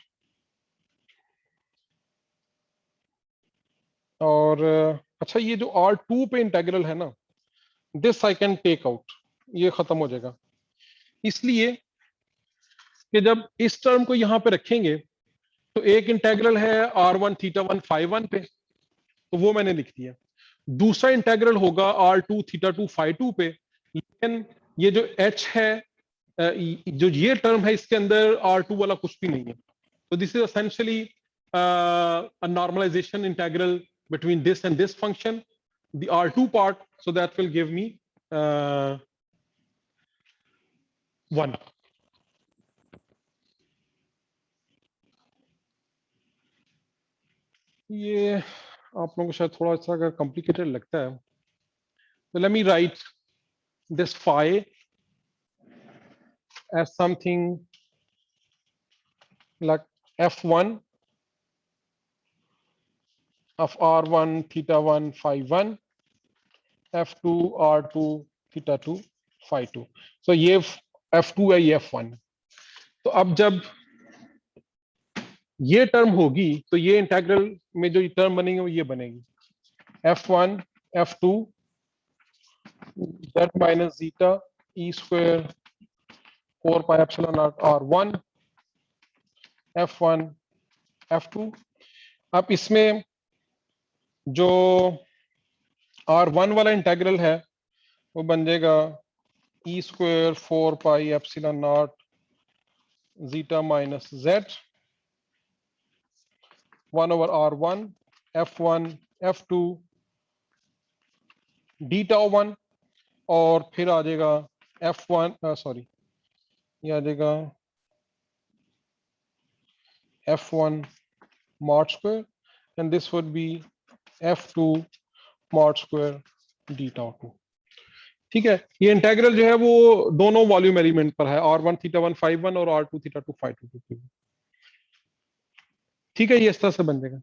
और अच्छा, ये जो r2 पे integral है ना, this I can take out, ये खत्म हो जाएगा. इसलिए कि जब इस टर्म को यहां पे रखेंगे तो एक इंटेग्रल है r1 थीटा 1 phi 1 पे, तो वो मैंने लिख दिया. दूसरा इंटेग्रल होगा r2 थीटा 2 phi 2 पे, लेकिन ये जो h है, जो ये टर्म है, इसके अंदर r2 वाला कुछ भी नहीं है. तो this is essentially a normalization integral between this and this function, the r2 part, so that will give me 1. ये आप लोगों को शायद थोड़ा सा अगर कॉम्प्लिकेटेड लगता है, तो let me right this phi as something like f1 of r1 theta 1 phi 1 f2 r2 theta 2 phi 2. so ये f2 है, ये f1. तो अब जब ये टर्म होगी तो ये इंटेग्रल में जो टर्म बनेगी वो ये बनेगी f1 f2 z minus zeta e square 4 pi epsilon naught r1 f1 f2. अब इसमें जो r1 वाला इंटेग्रल है वो बन जाएगा e square 4 pi epsilon naught zeta minus z 1 over r1 f1 f2 d tau 1, और फिर आ जाएगा f1 सॉरी ये आ जाएगा f1 mod square and this would be f2 mod square d tau 2. ठीक है, ये इंटेग्रल जो है वो दोनों वॉल्यूम एलिमेंट पर है, r1 थीटा 1 phi 1 और r2 थीटा 2 phi 2. ठीक है, ये इस तरह से बन जाएगा.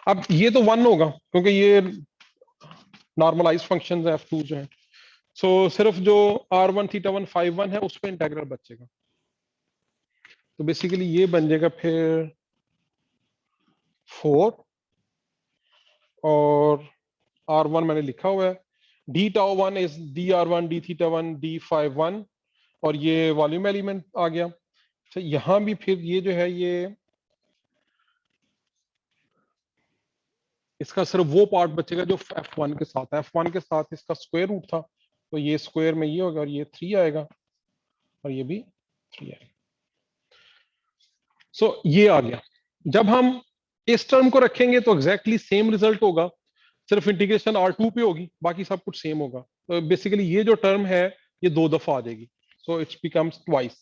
अब ये तो 1 होगा क्योंकि ये नॉर्मलाइज फंक्शन है f2 जो है. सो सिर्फ जो r1 थीटा 1 phi 1 है उस पे इंटेग्रल बचेगा. तो बेसिकली ये बन जाएगा फिर 4 और r1 मैंने लिखा हुआ है, d tau 1 is dr1 d theta 1 d phi 1 और ये वॉल्यूम एलिमेंट आ गया. तो यहां भी फिर ये जो है ये इसका सिर्फ वो पार्ट बचेगा जो f1 के साथ है. f1 के साथ इसका स्क्वायर रूट था, तो ये स्क्वायर में ये होगा और ये 3 आएगा और ये भी 3 आएगा. सो ये आ गया। जब हम इस टर्म को रखेंगे तो एग्जैक्टली सेम रिजल्ट होगा, सिर्फ इंटीग्रेशन R2 पे होगी, बाकी सब कुछ सेम होगा। तो बेसिकली ये जो टर्म है ये 2 दफा आ जाएगी, सो इट्स बिकम्स ट्वाइस,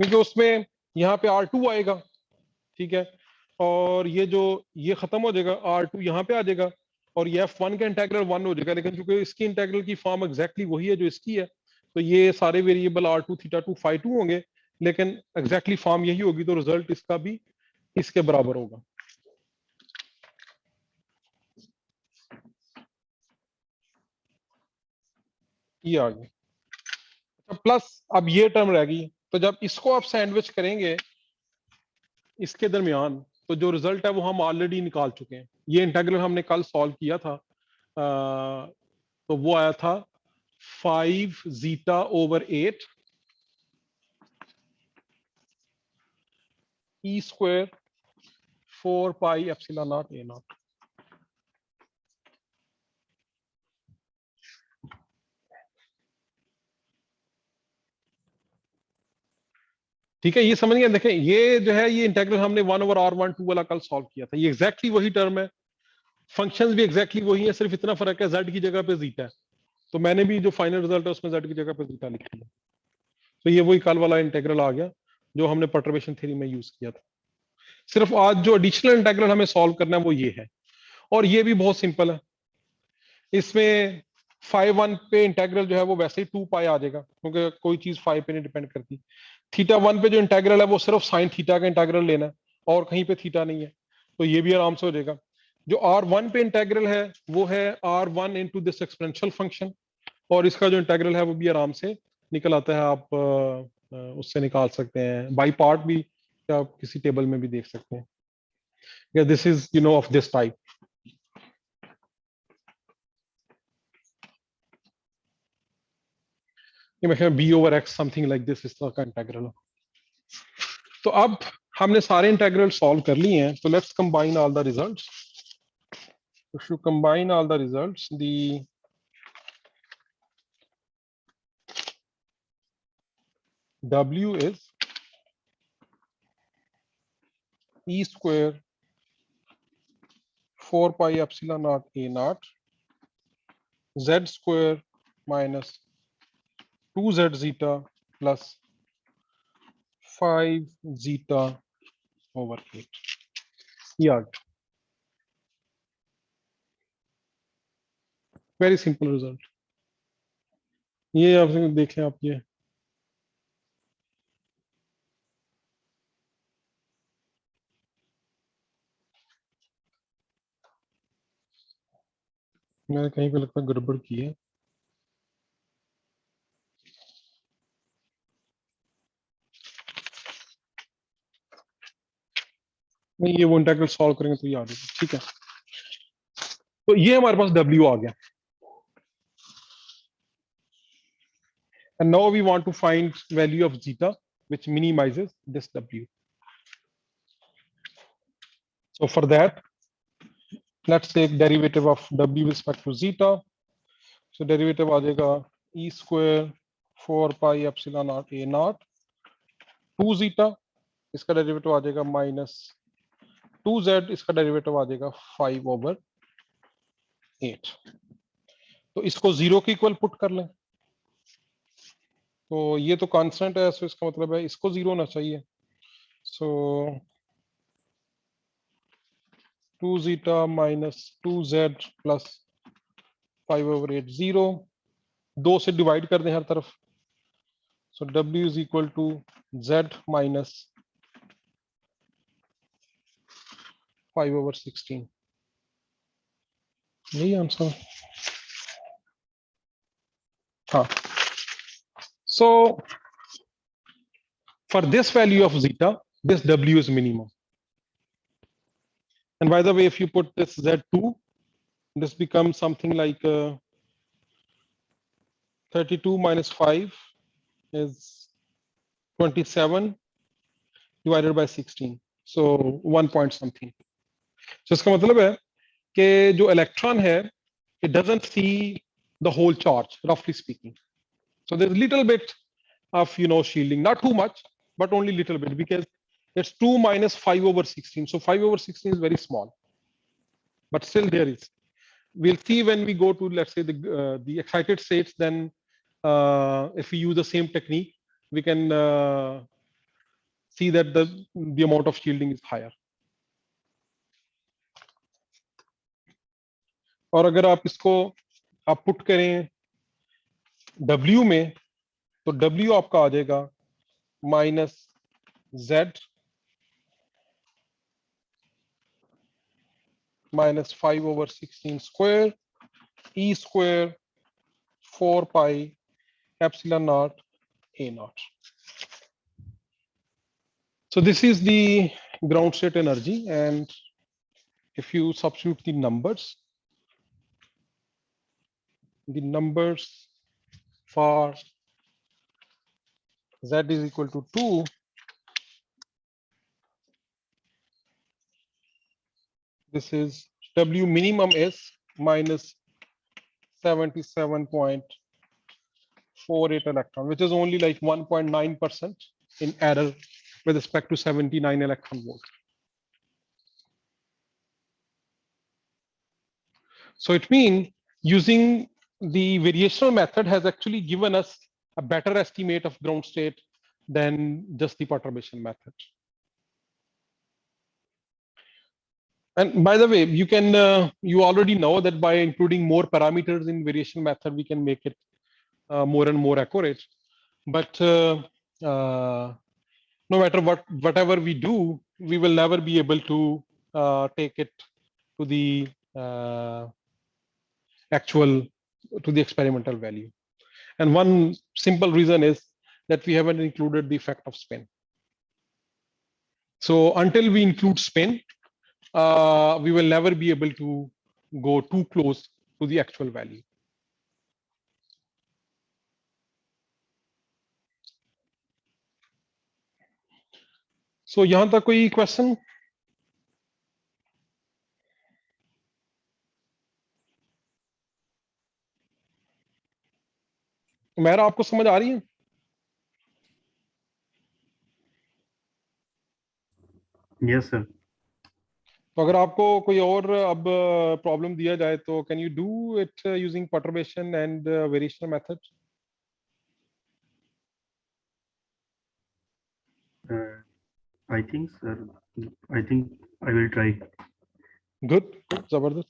क्योंकि उसमें यहाँ पे R2 आएगा, ठीक है, और ये खत्म हो जाएगा, R2 यहाँ पे आ जाएगा, और ये F1 का इंटेग्रल 1 हो जाएगा। लेकिन क्योंकि इसकी इंटेग्रल की फॉर्म एग्जैक्टली वही है जो इसकी है, तो ये सारे वेरिएबल R2 थीटा 2 फाई 2 होंगे, लेकिन एग्जैक्टली फॉर्म यही होगी, तो रिजल्ट इसका भी इसके बराबर होगा। ये आ गया। प्लस अब ये टर्म रह गई, तो जब इसको आप सैंडविच करेंगे इसके दरमियान, तो जो रिजल्ट है वो हम ऑलरेडी निकाल चुके हैं। ये इंटीग्रल हमने कल सॉल्व किया था, तो वो आया था 5 zeta over 8 e square 4 pi epsilon naught a naught। ठीक है, ये समझ गए। देखें ये जो है ये इंटीग्रल हमने 1/r1 2 वाला कल सॉल्व किया था, ये एग्जैक्टली वही टर्म है, फंक्शंस भी एग्जैक्टली वही है, सिर्फ इतना फर्क है z की जगह पे जीटा है। तो मैंने भी जो फाइनल रिजल्ट है उसमें z की जगह पे जीटा लिख दिया। तो ये वही कल वाला इंटीग्रल आ गया जो हमने परटर्बेशन थ्योरी में यूज किया था। सिर्फ आज जो एडिशनल इंटीग्रल हमें सॉल्व करना है वो ये है, और ये भी बहुत सिंपल है। इसमें फाई 1 पे इंटीग्रल जो है वो वैसे ही 2 पाई आ जाएगा, क्योंकि कोई चीज फाई पे नहीं डिपेंड करती। थीटा 1 पे जो इंटीग्रल है वो सिर्फ साइन थीटा का इंटीग्रल लेना है, और कहीं पे थीटा नहीं है, तो ये भी आराम से हो जाएगा। जो R1 पे इंटीग्रल है वो है R1 into this exponential function, और इसका जो इंटीग्रल है वो भी आराम से निकल आता है। आप उससे निकाल सकते हैं बाई पार्ट भी, या आप किसी टेबल में भी देख सकते हैं। This is of this type. B over x something like this, इस तरह का इंटीग्रल हो। तो अब हमने सारे इंटीग्रल सॉल्व कर लिए हैं, तो let's combine all the results. If you combine all the results, the W is e square 4 pi epsilon naught a naught z square minus 2z zeta plus 5 zeta over 8। Yeah, very simple result। ये आप देखें, आप ये मैंने कहीं पे लगता है गड़बड़ की है। नहीं, ये वो इंटीग्रल सॉल्व करेंगे तो ये आ जाएगा, ठीक है। तो ये हमारे पास W आ गया, and now we want to find value of zeta which minimizes this W। So for that, let's take derivative of W with respect to zeta। So derivative आ जाएगा e square 4 pi epsilon naught a naught 2 zeta, इसका derivative आ जाएगा minus 2z, इसका derivative आ जाएगा 5/8। तो इसको 0 के equal put कर लें, तो ये तो कांस्टेंट है, सो इसका मतलब है इसको 0 होना चाहिए। सो 2 zeta माइनस 2z प्लस 5/8 0, 2 से डिवाइड कर दें हर तरफ। So W is equal to z minus 5/16। यही आंसर। हाँ, सो for this value of zeta, this W is minimum। And by the way, if you put this Z2, this becomes something like 32 minus 5 is 27 divided by 16, so 1 point something। So इसका मतलब है कि जो electron है, it doesn't see the whole charge, roughly speaking। So there's a little bit of shielding, not too much, but only little bit because it's 2 minus 5 over 16. So 5 over 16 is very small, but still there is. We'll see when we go to, let's say, the excited states, then if we use the same technique, we can see that the amount of shielding is higher. और अगर आप इसको आप put करें W में, तो W आपका आ जाएगा minus Z minus 5 over 16 square E square 4 pi epsilon naught A naught. So this is the ground state energy, and if you substitute the numbers for Z is equal to 2, this is W minimum is minus 77.48 electron, which is only like 1.9% in error with respect to 79 electron volt. So it means using the variational method has actually given us a better estimate of ground state than just the perturbation method. And by the way, you can you already know that by including more parameters in variation method, we can make it more and more accurate. But no matter whatever we do, we will never be able to take it to the experimental value. And one simple reason is that we haven't included the effect of spin. So until we include spin, we will never be able to go too close to the actual value. So यहाँ तक कोई question? मेरा आपको समझ आ रही है? Yes, sir. तो अगर आपको कोई और अब प्रॉब्लम दिया जाए तो can you do it using perturbation and variational method? I think, sir. I think I will try. Good, Zabardast.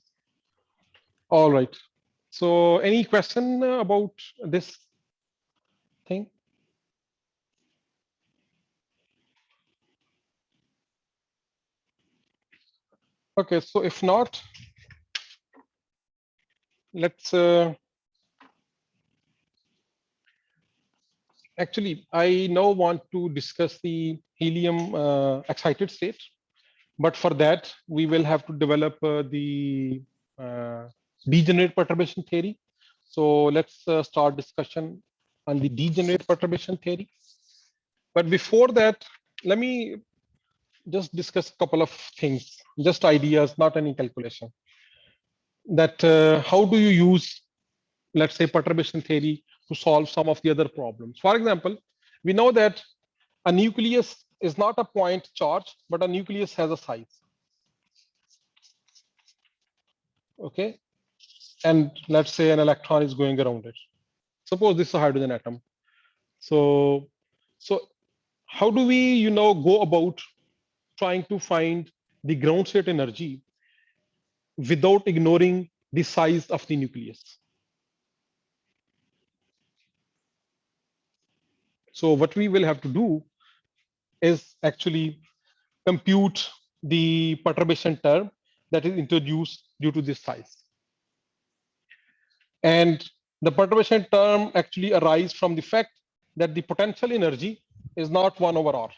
All right. So any question about this thing? Okay, so if not, let's actually, I now want to discuss the helium excited state, but for that we will have to develop the degenerate perturbation theory. So let's start discussion on the degenerate perturbation theory. But before that, let me just discuss a couple of things, just ideas, not any calculation. That how do you use, let's say, perturbation theory to solve some of the other problems. For example, we know that a nucleus is not a point charge, but a nucleus has a size. Okay. And let's say an electron is going around it. Suppose this is a hydrogen atom. So how do we, go about trying to find the ground state energy without ignoring the size of the nucleus? So what we will have to do is actually compute the perturbation term that is introduced due to this size. And the perturbation term actually arises from the fact that the potential energy is not 1 over r.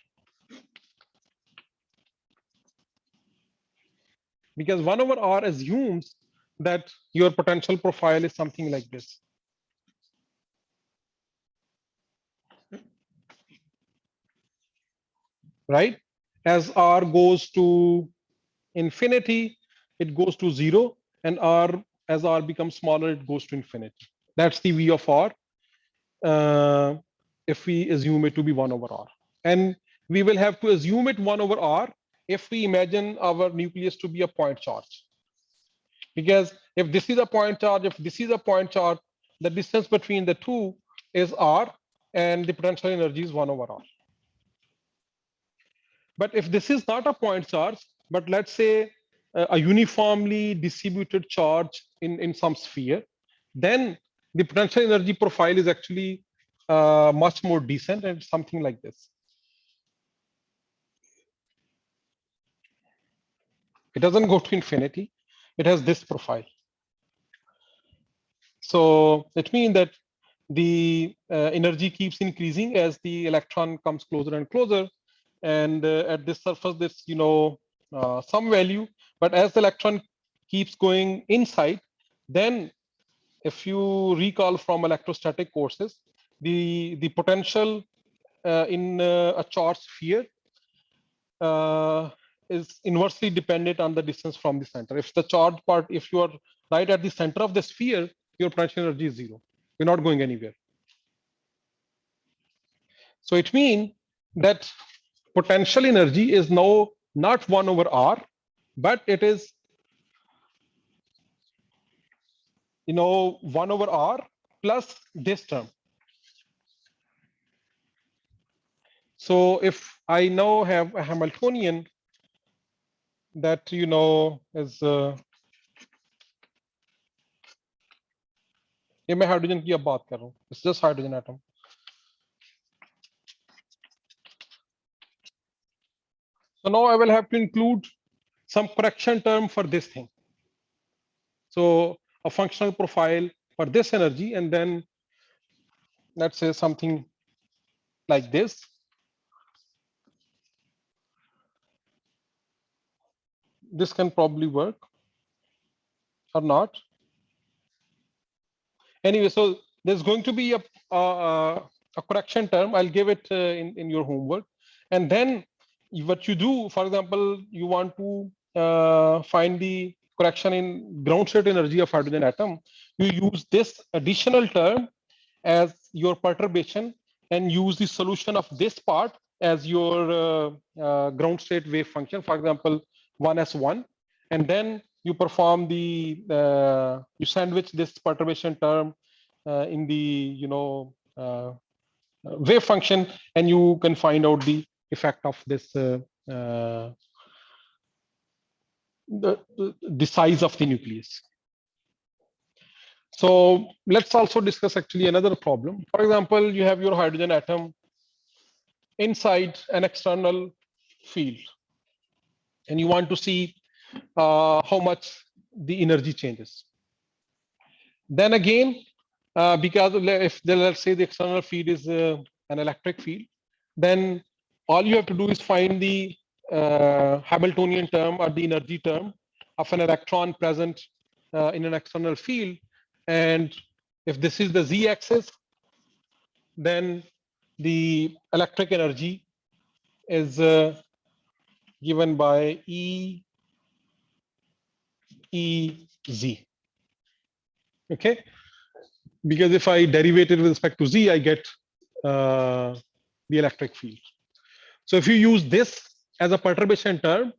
Because 1 over r assumes that your potential profile is something like this. Right? As r goes to infinity, it goes to 0, and as r becomes smaller, it goes to infinity. That's the v of r if we assume it to be 1 over r. And we will have to assume it 1 over r if we imagine our nucleus to be a point charge. Because if this is a point charge, if this is a point charge, the distance between the two is r, and the potential energy is 1 over r. But if this is not a point charge, but let's say a uniformly distributed charge in some sphere, then the potential energy profile is actually much more decent, and something like this. It doesn't go to infinity. It has this profile. So it means that the energy keeps increasing as the electron comes closer and closer. And at this surface, there's some value. But as the electron keeps going inside, then if you recall from electrostatic courses, the potential in a charged sphere is inversely dependent on the distance from the center. If the charged part, if you are right at the center of the sphere, your potential energy is 0. You're not going anywhere. So it means that potential energy is now not 1 over r, but it is 1 over r plus this term. So if I now have a Hamiltonian that is ये मैं hydrogen की अब बात कर रहा हूँ, it's just hydrogen atom. So now I will have to include some correction term for this thing. So a functional profile for this energy, and then let's say something like this. This can probably work or not. Anyway, so there's going to be a correction term. I'll give it in your homework. And then what you do, for example, you want to find the correction in ground state energy of hydrogen atom. You use this additional term as your perturbation and use the solution of this part as your ground state wave function, for example, 1s1. And then you perform the, you sandwich this perturbation term in the, wave function, and you can find out the effect of this, the size of the nucleus. So let's also discuss actually another problem. For example, you have your hydrogen atom inside an external field, and you want to see how much the energy changes. Then again, because if let's say the external field is an electric field, then all you have to do is find the Hamiltonian term or the energy term of an electron present in an external field. And if this is the z-axis, then the electric energy is given by EZ. Okay, because if I derive it with respect to z, I get the electric field. So if you use this as a perturbation term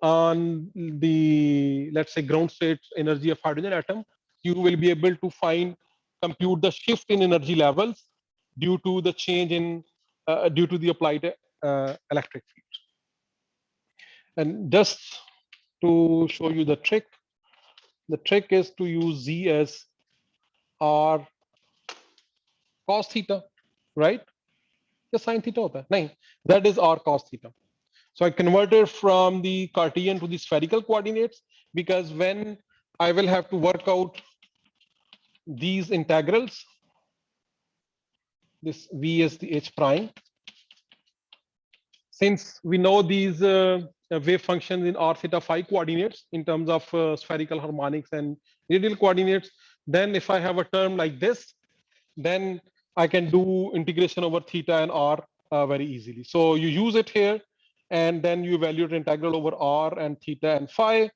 on the, let's say, ground state energy of hydrogen atom, you will be able to compute the shift in energy levels due to the change in, due to the applied electric field. And just to show you the trick is to use z as r cos theta, right? The sin theta hota hai. Nahin, that is r cos theta. So I converted from the Cartesian to the spherical coordinates, because when I will have to work out these integrals, this v is the h prime. Since we know these wave functions in r theta phi coordinates in terms of spherical harmonics and radial coordinates, then if I have a term like this, then I can do integration over theta and r very easily. So you use it here, and then you evaluate integral over r and theta and phi.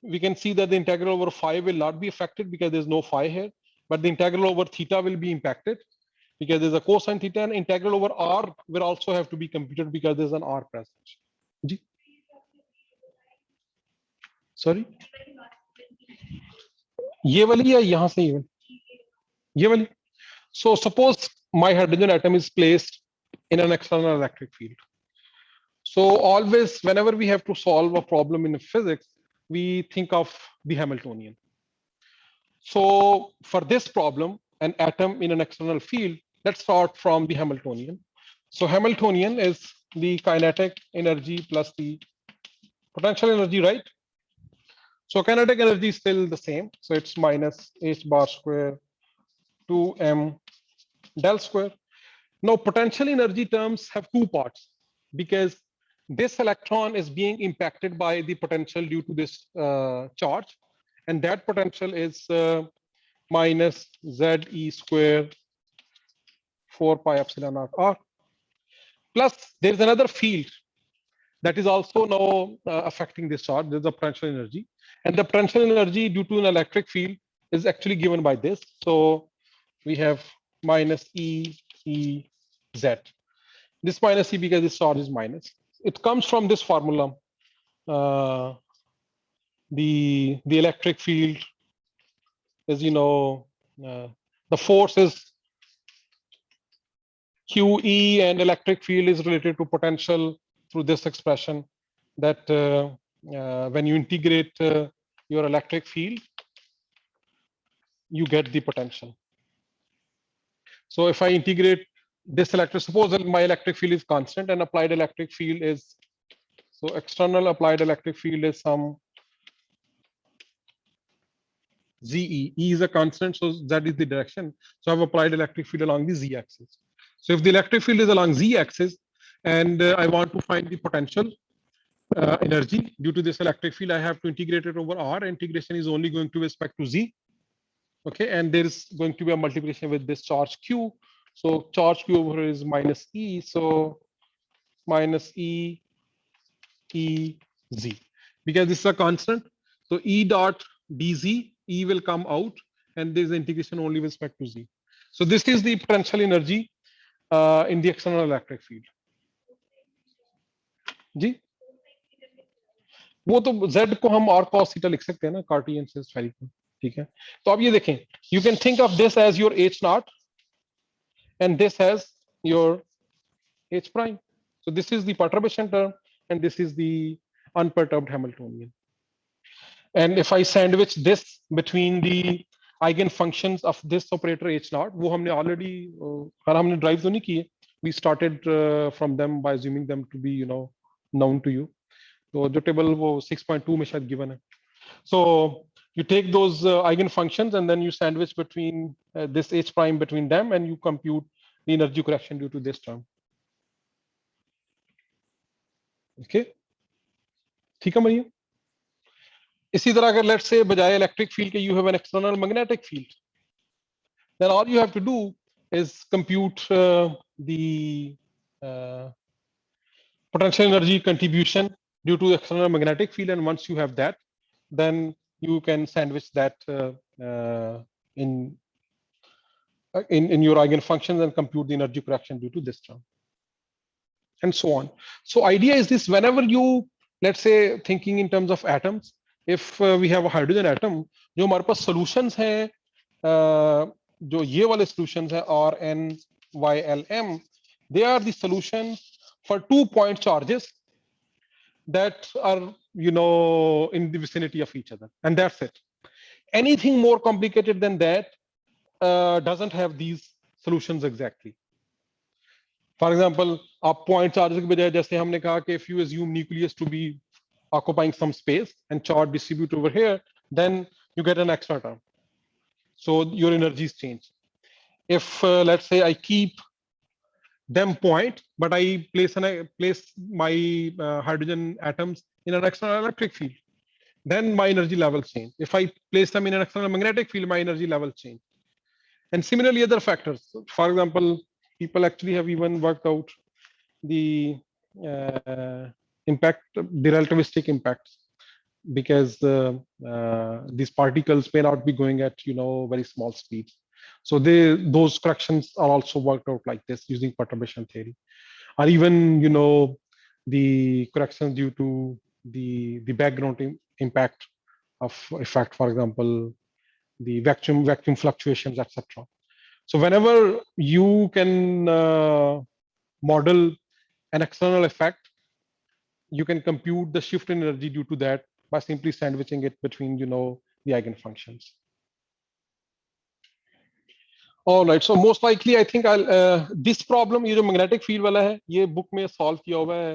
We can see that the integral over phi will not be affected because there's no phi here, but the integral over theta will be impacted. because there's a cosine theta, and integral over r will also have to be computed because there's an r present. Ji? Sorry, ये वाली या यहाँ से even? ये वाली? So suppose my hydrogen atom is placed in an external electric field. So always, whenever we have to solve a problem in physics, we think of the Hamiltonian. So for this problem, an atom in an external field, let's start from the Hamiltonian. So Hamiltonian is the kinetic energy plus the potential energy, right? So kinetic energy is still the same. So it's minus h bar square 2m del square. Now potential energy terms have two parts because this electron is being impacted by the potential due to this charge, and that potential is minus ze square 4 pi epsilon naught r. Plus there is another field that is also now affecting this charge. There's a potential energy, and the potential energy due to an electric field is actually given by this. So we have minus e z. This minus e because this charge is minus. It comes from this formula. The electric field is, the force is QE, and electric field is related to potential through this expression that when you integrate your electric field, you get the potential. So if I integrate this suppose that my electric field is constant and applied electric field is, so external applied electric field is some ZE. E is a constant, so that is the direction. So I've applied electric field along the Z axis. So if the electric field is along Z axis and I want to find the potential energy due to this electric field, I have to integrate it over R. Integration is only going to respect to Z. Okay, and there is going to be a multiplication with this charge Q. So charge Q over here is minus E. So minus E Z, because this is a constant. So E dot dz, E will come out, and there is integration only with respect to Z. So this is the potential energy in the external electric field. जी, वो तो Z को हम r cos theta लिख सकते हैं ना, कार्टियन से spherical. ठीक है, तो अब ये देखें, you can think of this as your H naught and this as your H prime. So this is the perturbation term and this is the unperturbed Hamiltonian. And if I sandwich this between the eigenfunctions of this operator H naught, वो हमने already हमने drive तो नहीं किए. We started from them by assuming them to be known to you. तो जो table वो 6.2 में शायद given है. So you take those eigenfunctions and then you sandwich between this H prime between them and you compute the energy correction due to this term. Okay, ठीक है मरियम. इसी तरह अगर let's say बजाय electric field के you have an external magnetic field, then all you have to do is compute the potential energy contribution due to the external magnetic field, and once you have that, then you can sandwich that in your eigenfunctions and compute the energy correction due to this term, and so on. So idea is this: whenever you, let's say, thinking in terms of atoms, if we have a hydrogen atom, जो हमारे पास solutions हैं, जो ये वाले solutions हैं R, N, Y, L, M, they are the solutions for 2-point charges that are in the vicinity of each other, and that's it. Anything more complicated than that doesn't have these solutions exactly. For example, आप point charges के बजाय जैसे हमने कहा कि if you assume nucleus to be occupying some space and charge distribute over here, then you get an extra term. So your energies change. If let's say I keep them point, but I place my hydrogen atoms in an external electric field, then my energy levels change. If I place them in an external magnetic field, my energy levels change. And similarly, other factors. For example, people actually have even worked out the impact, the relativistic impacts, because these particles may not be going at very small speeds. So those corrections are also worked out like this using perturbation theory, or even the corrections due to the background impact of effect, for example, the vacuum fluctuations, etc. So whenever you can model an external effect, you can compute the shift in energy due to that by simply sandwiching it between the eigenfunctions. All right, so most likely I think I'll this problem, ये जो magnetic field वाला है, ये book में solve किया हुआ है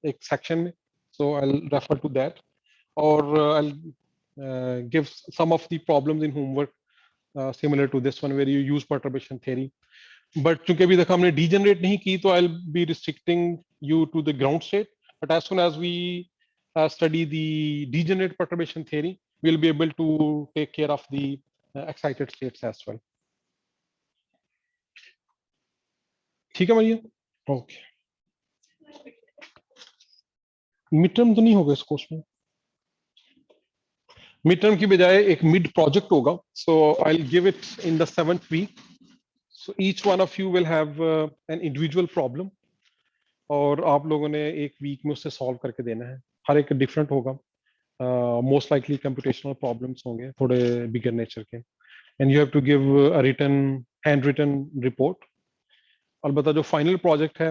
एक section में, so I'll refer to that, or I'll give some of the problems in homework similar to this one where you use perturbation theory. But चूंकि अभी तक हमने degenerate नहीं की, तो I'll be restricting you to the ground state. But as soon as we study the degenerate perturbation theory, we'll be able to take care of the excited states as well. ठीक है भैया, okay. Mid term तो नहीं होगा इस course में, mid term की बजाय एक मिड प्रोजेक्ट होगा, so I will give it in the 7th week. So each one of you will have an individual problem, और आप लोगों ने एक वीक में उससे सॉल्व करके देना है। हर एक डिफरेंट होगा, मोस्ट लाइकली कंप्यूटेशनल प्रॉब्लम्स होंगे, थोड़े बिगर नेचर के, and you have to give a written hand written report. अलबत्ता जो फाइनल प्रोजेक्ट है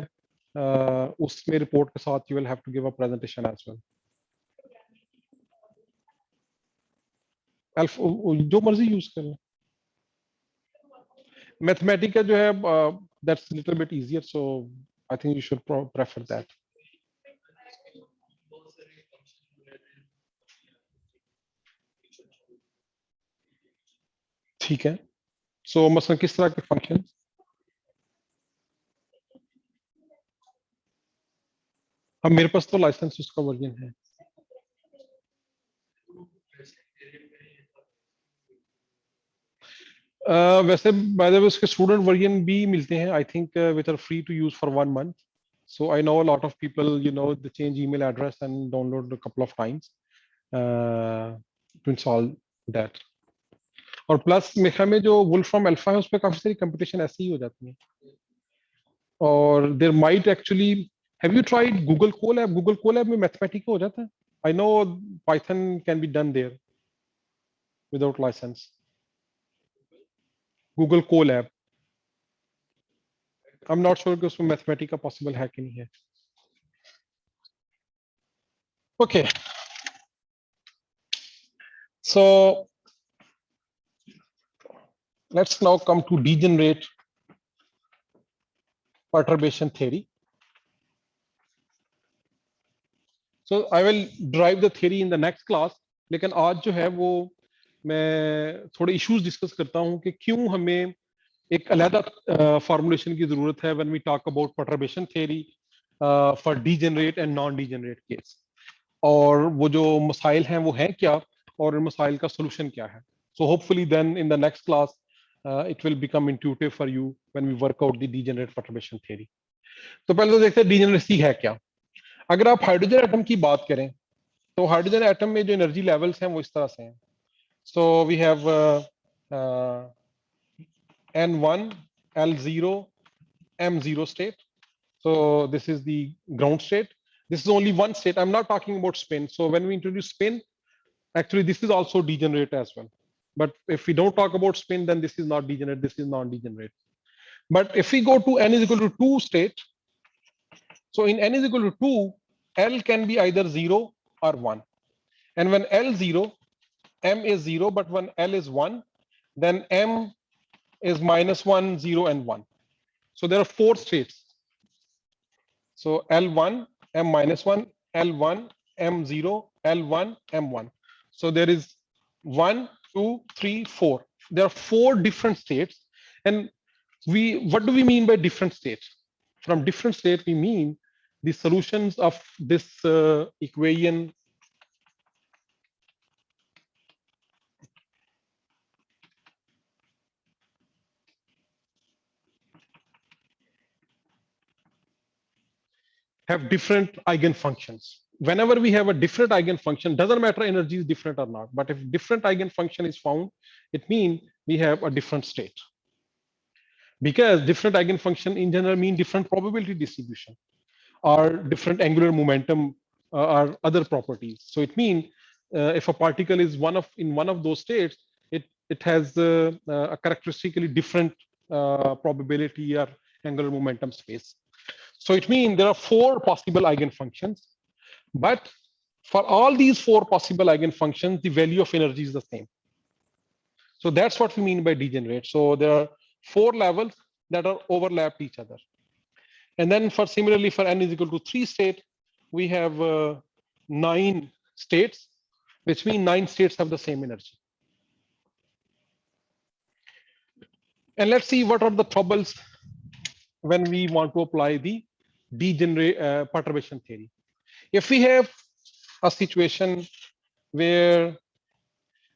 उसमें रिपोर्ट के साथ you will have to give a presentation as well. जो मर्जी यूज करें। मैथमेटिका जो है that's little bit easier, so I think you should prefer that. ठीक है, सो मसलन किस तरह के फंक्शन? अब मेरे पास तो लाइसेंस उसका वर्जन है। वैसे बाय द वे उसके स्टूडेंट वर्जन भी मिलते हैं, I think which are free to use for 1 month. So I know a lot of people, they change email address and download a couple of times to install that. और plus मेरे ख्याल में जो वुल्फ्रॉम alpha है उस पर काफी सारी कंपटीशन ऐसी ही हो जाती है। और there might actually, have you tried Google Colab? Google Colab में मैथमेटिका हो जाता है। I know Python can be done there without licence. Google Colab, I am not sure कि उसमें मैथमेटिका पॉसिबल है कि नहीं है। Okay, so let's now come to degenerate perturbation theory. So I will derive the theory in the next class, लेकिन आज जो है वो मैं थोड़े इश्यूज डिस्कस करता हूं कि क्यों हमें एक अलग फॉर्मुलेशन की जरूरत है when we talk about perturbation theory for degenerate and non degenerate case, और वो जो मसाइल हैं वो हैं क्या, और मसाइल का सोल्यूशन क्या है। So hopefully then in the next class it will become intuitive for you when we work out the degenerate perturbation theory. तो पहले तो देखते हैं degeneracy है क्या। अगर आप हाइड्रोजन एटम की बात करें तो हाइड्रोजन एटम में जो एनर्जी लेवल्स हैं वो इस तरह से हैं। So we have N1, L0, M0 state. So this is the ground state. This is only one state. I'm not talking about spin. So when we introduce spin, actually this is also degenerate as well. But if we don't talk about spin, then this is not degenerate, this is non-degenerate. But if we go to n is equal to 2 state, so in n is equal to 2, L can be either 0 or 1. And when L 0, M is 0, but when L is 1, then M is -1, 0, and 1. So there are 4 states. So L1, M-1, L1, M0, L1, M1. So there is 1, 2, 3, 4. There are 4 different states. And what do we mean by different states? From different states, we mean the solutions of this equation have different eigenfunctions. Whenever we have a different eigenfunction, doesn't matter energy is different or not, but if different eigenfunction is found, it means we have a different state. Because different eigenfunction in general mean different probability distribution or different angular momentum or other properties. So it means if a particle is in one of those states, it has a characteristically different probability or angular momentum space. So it means there are 4 possible eigenfunctions, but for all these 4 possible eigenfunctions, the value of energy is the same. So that's what we mean by degenerate. So there are 4 levels that are overlapped each other. And then similarly for n is equal to 3 state, we have 9 states, which means 9 states have the same energy. And let's see what are the troubles when we want to apply the degenerate perturbation theory. If we have a situation where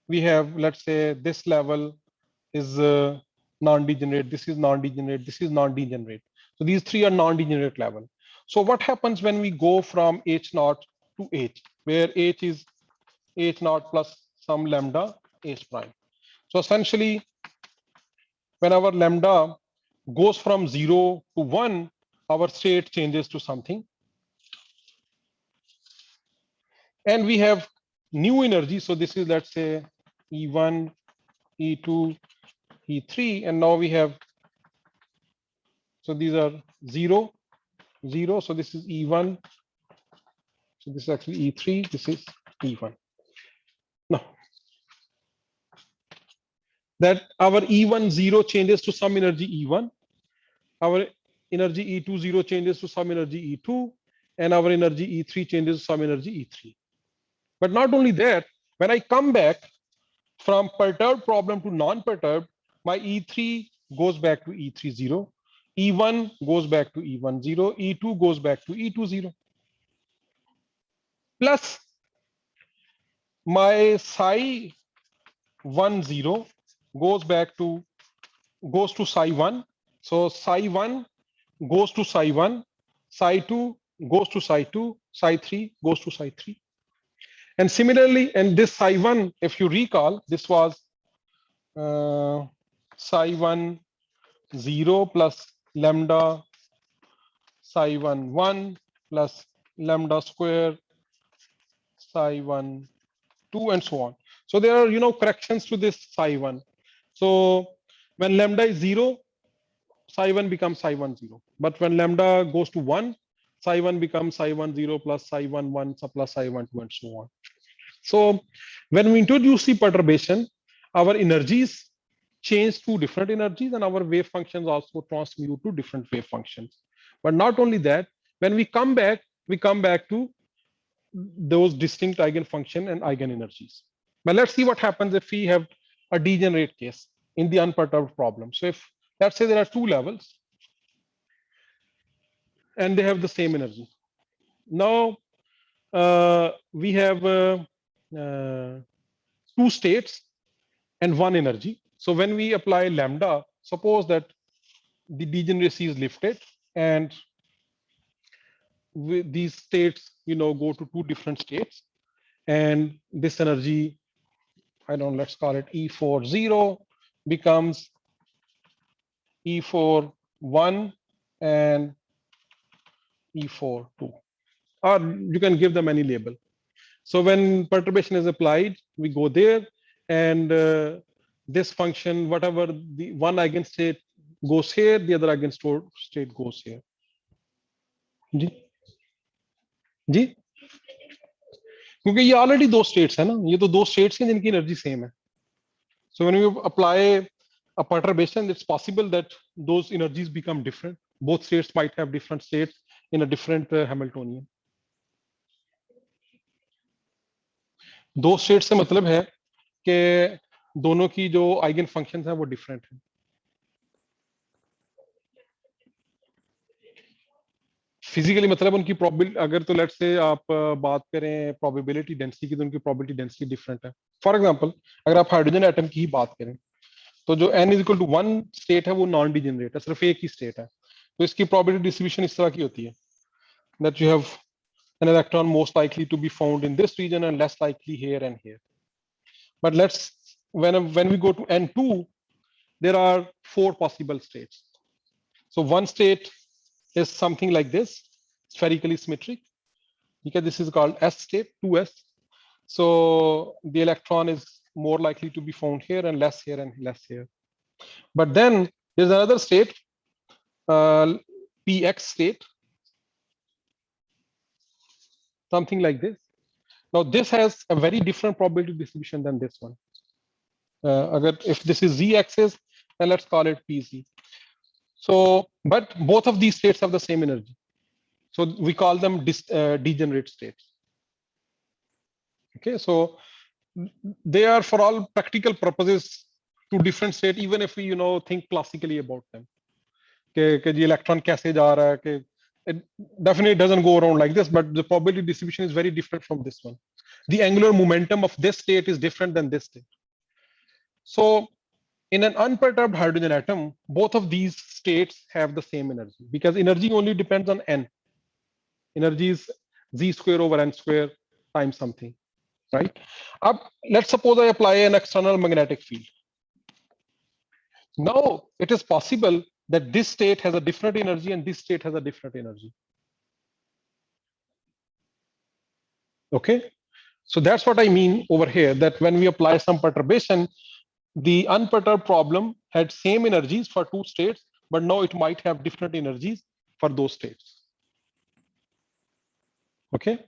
we have, let's say, this level is non-degenerate, this is non-degenerate, this is non-degenerate. So these 3 are non-degenerate level. So what happens when we go from H0 to H, where H is H0 plus some lambda H prime. So essentially, when our lambda goes from 0 to 1, our state changes to something. And we have new energy. So this is, let's say, E1, E2, E3, and now we have, so these are 0, 0. So this is E1. So this is actually E3, this is E1. Now, that our E1 0 changes to some energy E1, our energy E2 0 changes to some energy E2, and our energy E3 changes to some energy E3. But not only that, when I come back from perturbed problem to non-perturbed, my E3 goes back to E3 0, E1 goes back to E1 0, E2 goes back to E2 0. Plus my psi 1 0 goes to psi 1. So psi 1 goes to psi 1, psi 2 goes to psi 2, psi 3 goes to psi 3. And similarly, and this psi 1, if you recall, this was psi 1 0 plus lambda psi 1 1 plus lambda square psi 1 2 and so on. So there are corrections to this psi 1. So when lambda is 0, psi 1 becomes psi 1 0. But when lambda goes to 1, psi 1 becomes psi 1 0 plus psi 1 1 plus psi 1 2 and so on. So when we introduce the perturbation, our energies change to different energies, and our wave functions also transmute to different wave functions. But not only that, when we come back to those distinct eigenfunction and eigenenergies. But let's see what happens if we have a degenerate case in the unperturbed problem. So if, let's say, there are 2 levels and they have the same energy. Now we have 2 states and 1 energy. So when we apply lambda, suppose that the degeneracy is lifted and these states go to 2 different states, and this energy, I don't know, let's call it E4 0 becomes E4 1 and E4 2, or you can give them any label. So when perturbation is applied, we go there, and this function, whatever the one eigenstate goes here, the other eigenstate goes here. जी क्योंकि ये already 2 states है ना, ये तो 2 states हैं जिनकी energy same है. So when you apply a perturbation, it's possible that those energies become different. Both states might have different states in a different Hamiltonian. 2 states से मतलब है कि दोनों की जो आइगन फंक्शंस हैं वो डिफरेंट हैं. फिजिकली मतलब उनकी प्रोबेबिलिटी, अगर तो लेट्स से आप बात करें प्रोबेबिलिटी डेंसिटी की, तो उनकी प्रोबेबिलिटी डेंसिटी डिफरेंट है. फॉर एग्जांपल, अगर आप हाइड्रोजन एटम की ही बात करें, तो जो n is equal to 1 state है वो नॉन डिजेनरेट है, सिर्फ एक ही स्टेट है. तो इसकी प्रोबेबिलिटी डिस्ट्रीब्यूशन इस तरह की होती है that you have an electron most likely to be found in this region and less likely here and here. But when we go to n2, there are 4 possible states. So one state is something like this, spherically symmetric, because this is called S state, 2s. So the electron is more likely to be found here and less here and less here. But then there's another state, px state, something like this. Now this has a very different probability distribution than this one. If this is z axis, then let's call it pz. So, but both of these states have the same energy. So we call them degenerate states. Okay, so they are, for all practical purposes, two different states, even if we think classically about them. कि the electron कैसे जा रहा है, कि it definitely doesn't go around like this, but the probability distribution is very different from this one. The angular momentum of this state is different than this state. So in an unperturbed hydrogen atom, both of these states have the same energy, because energy only depends on n. Energy is z square over n square times something, right? Let's suppose I apply an external magnetic field. Now it is possible that this state has a different energy and this state has a different energy. Okay, so that's what I mean over here, that when we apply some perturbation, the unperturbed problem had same energies for two states, but now it might have different energies for those states. Okay.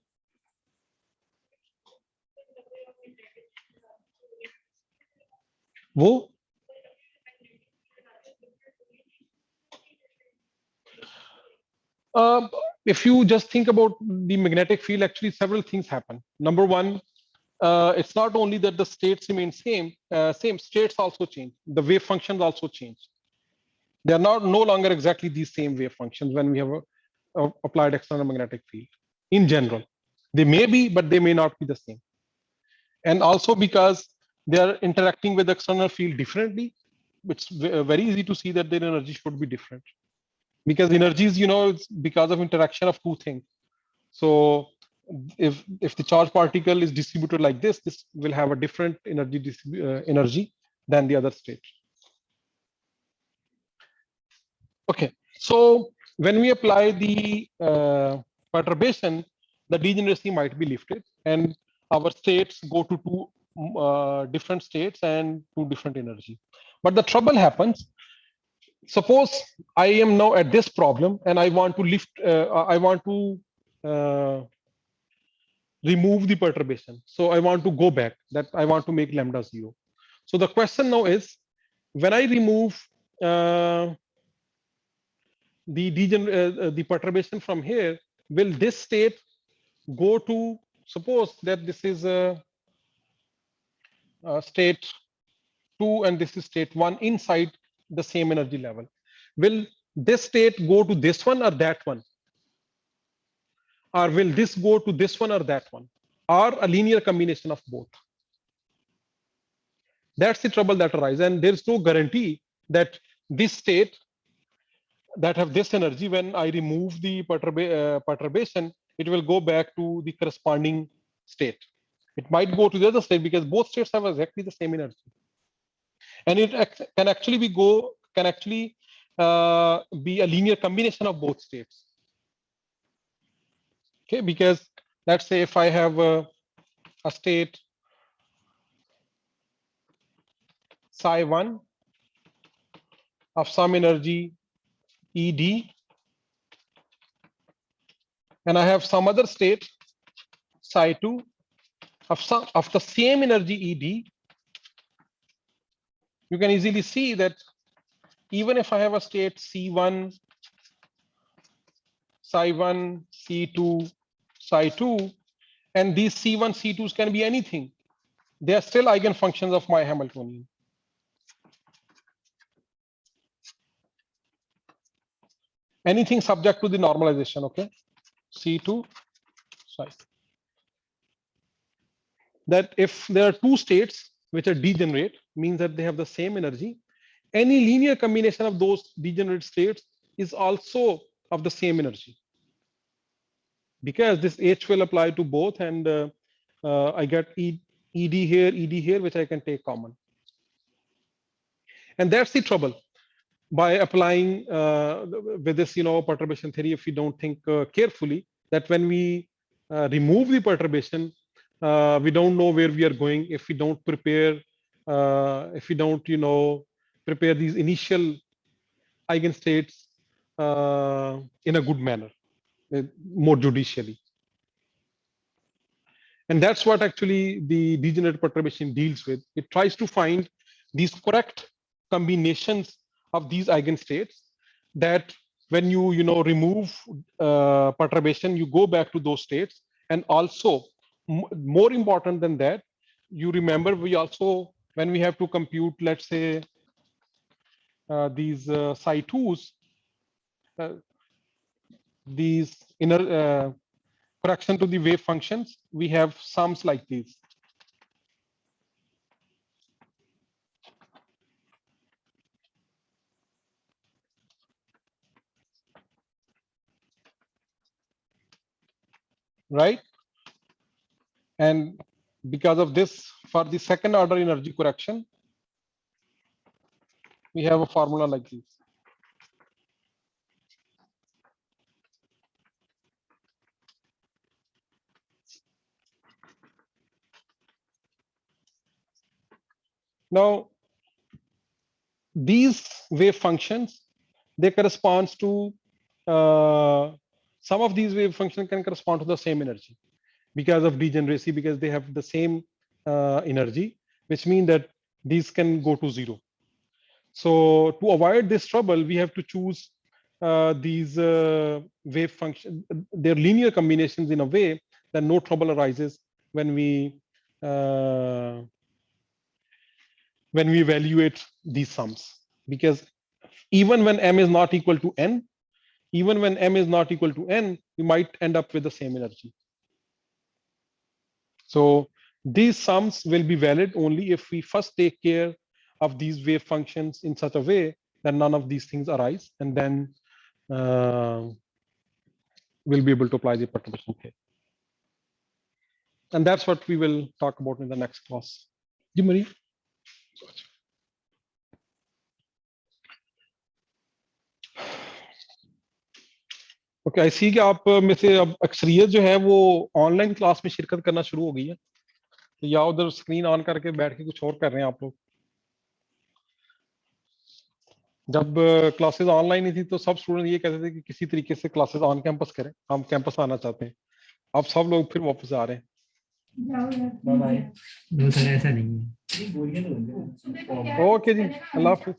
वो if you just think about the magnetic field, actually several things happen. Number one, it's not only that the states remain same states also change. The wave functions also change. They are no longer exactly these same wave functions when we have applied external magnetic field. In general, they may be, but they may not be the same. And also because they are interacting with the external field differently, it's very easy to see that their energy should be different. Because energies, it's because of interaction of two things. So if the charge particle is distributed like this will have a different energy than the other state. Okay, so when we apply the perturbation, the degeneracy might be lifted and our states go to two different states and two different energy. But the trouble happens, suppose I am now at this problem and I want to lift, I want to remove the perturbation. So I want to go back, that I want to make lambda 0. So the question now is, when I remove the perturbation from here, will this state go to, suppose that this is a state 2 and this is state 1 inside the same energy level. Will this state go to this one or that one? Or will this go to this one or that one? Or a linear combination of both? That's the trouble that arises. And there's no guarantee that this state that have this energy, when I remove the perturbation, it will go back to the corresponding state. It might go to the other state because both states have exactly the same energy. And it can actually be be a linear combination of both states. Okay, because let's say if I have a state psi 1 of some energy ED, and I have some other state psi 2 of the same energy ED, you can easily see that even if I have a state C1, psi 1, C2, psi 2, and these C1, C2s can be anything, they are still eigenfunctions of my Hamiltonian. Anything subject to the normalization, okay? C2, psi. That if there are two states which are degenerate, means that they have the same energy, any linear combination of those degenerate states is also of the same energy. Because this H will apply to both, and I get ED here, which I can take common. And that's the trouble. By applying with this, perturbation theory, if we don't think carefully, that when we remove the perturbation, we don't know where we are going if we don't prepare, prepare these initial eigenstates in a good manner, more judicially. And that's what actually the degenerate perturbation deals with. It tries to find these correct combinations of these eigenstates that when you remove perturbation, you go back to those states. And also, more important than that, you remember we also, when we have to compute, let's say, these psi2s, these inner correction to the wave functions, we have sums like these. Right? And because of this, for the second order energy correction, we have a formula like this. Now, these wave functions, they correspond to, some of these wave functions can correspond to the same energy because of degeneracy, because they have the same energy, which means that these can go to 0. So to avoid this trouble, we have to choose these wave functions, their linear combinations in a way that no trouble arises when we evaluate these sums. Because even when m is not equal to n, we might end up with the same energy. So these sums will be valid only if we first take care of these wave functions in such a way that none of these things arise, and then we'll be able to apply the perturbation theory. And that's what we will talk about in the next class. जी Marie? Okay, I see कि आप में से अब अक्सरियत जो है वो ऑनलाइन क्लास में शिरकत करना शुरू हो गई है, तो या उधर स्क्रीन ऑन करके बैठ के कुछ और कर रहे हैं आप लोग। जब क्लासेस ऑनलाइन ही थी तो सब स्टूडेंट ये कहते थे कि किसी तरीके से क्लासेस ऑन कैंपस करें, हम कैंपस आना चाहते हैं। अब सब लोग फिर वापस आ रहे हैं। ऐसा नहीं है। ओके जी, अल्लाह हाफिज।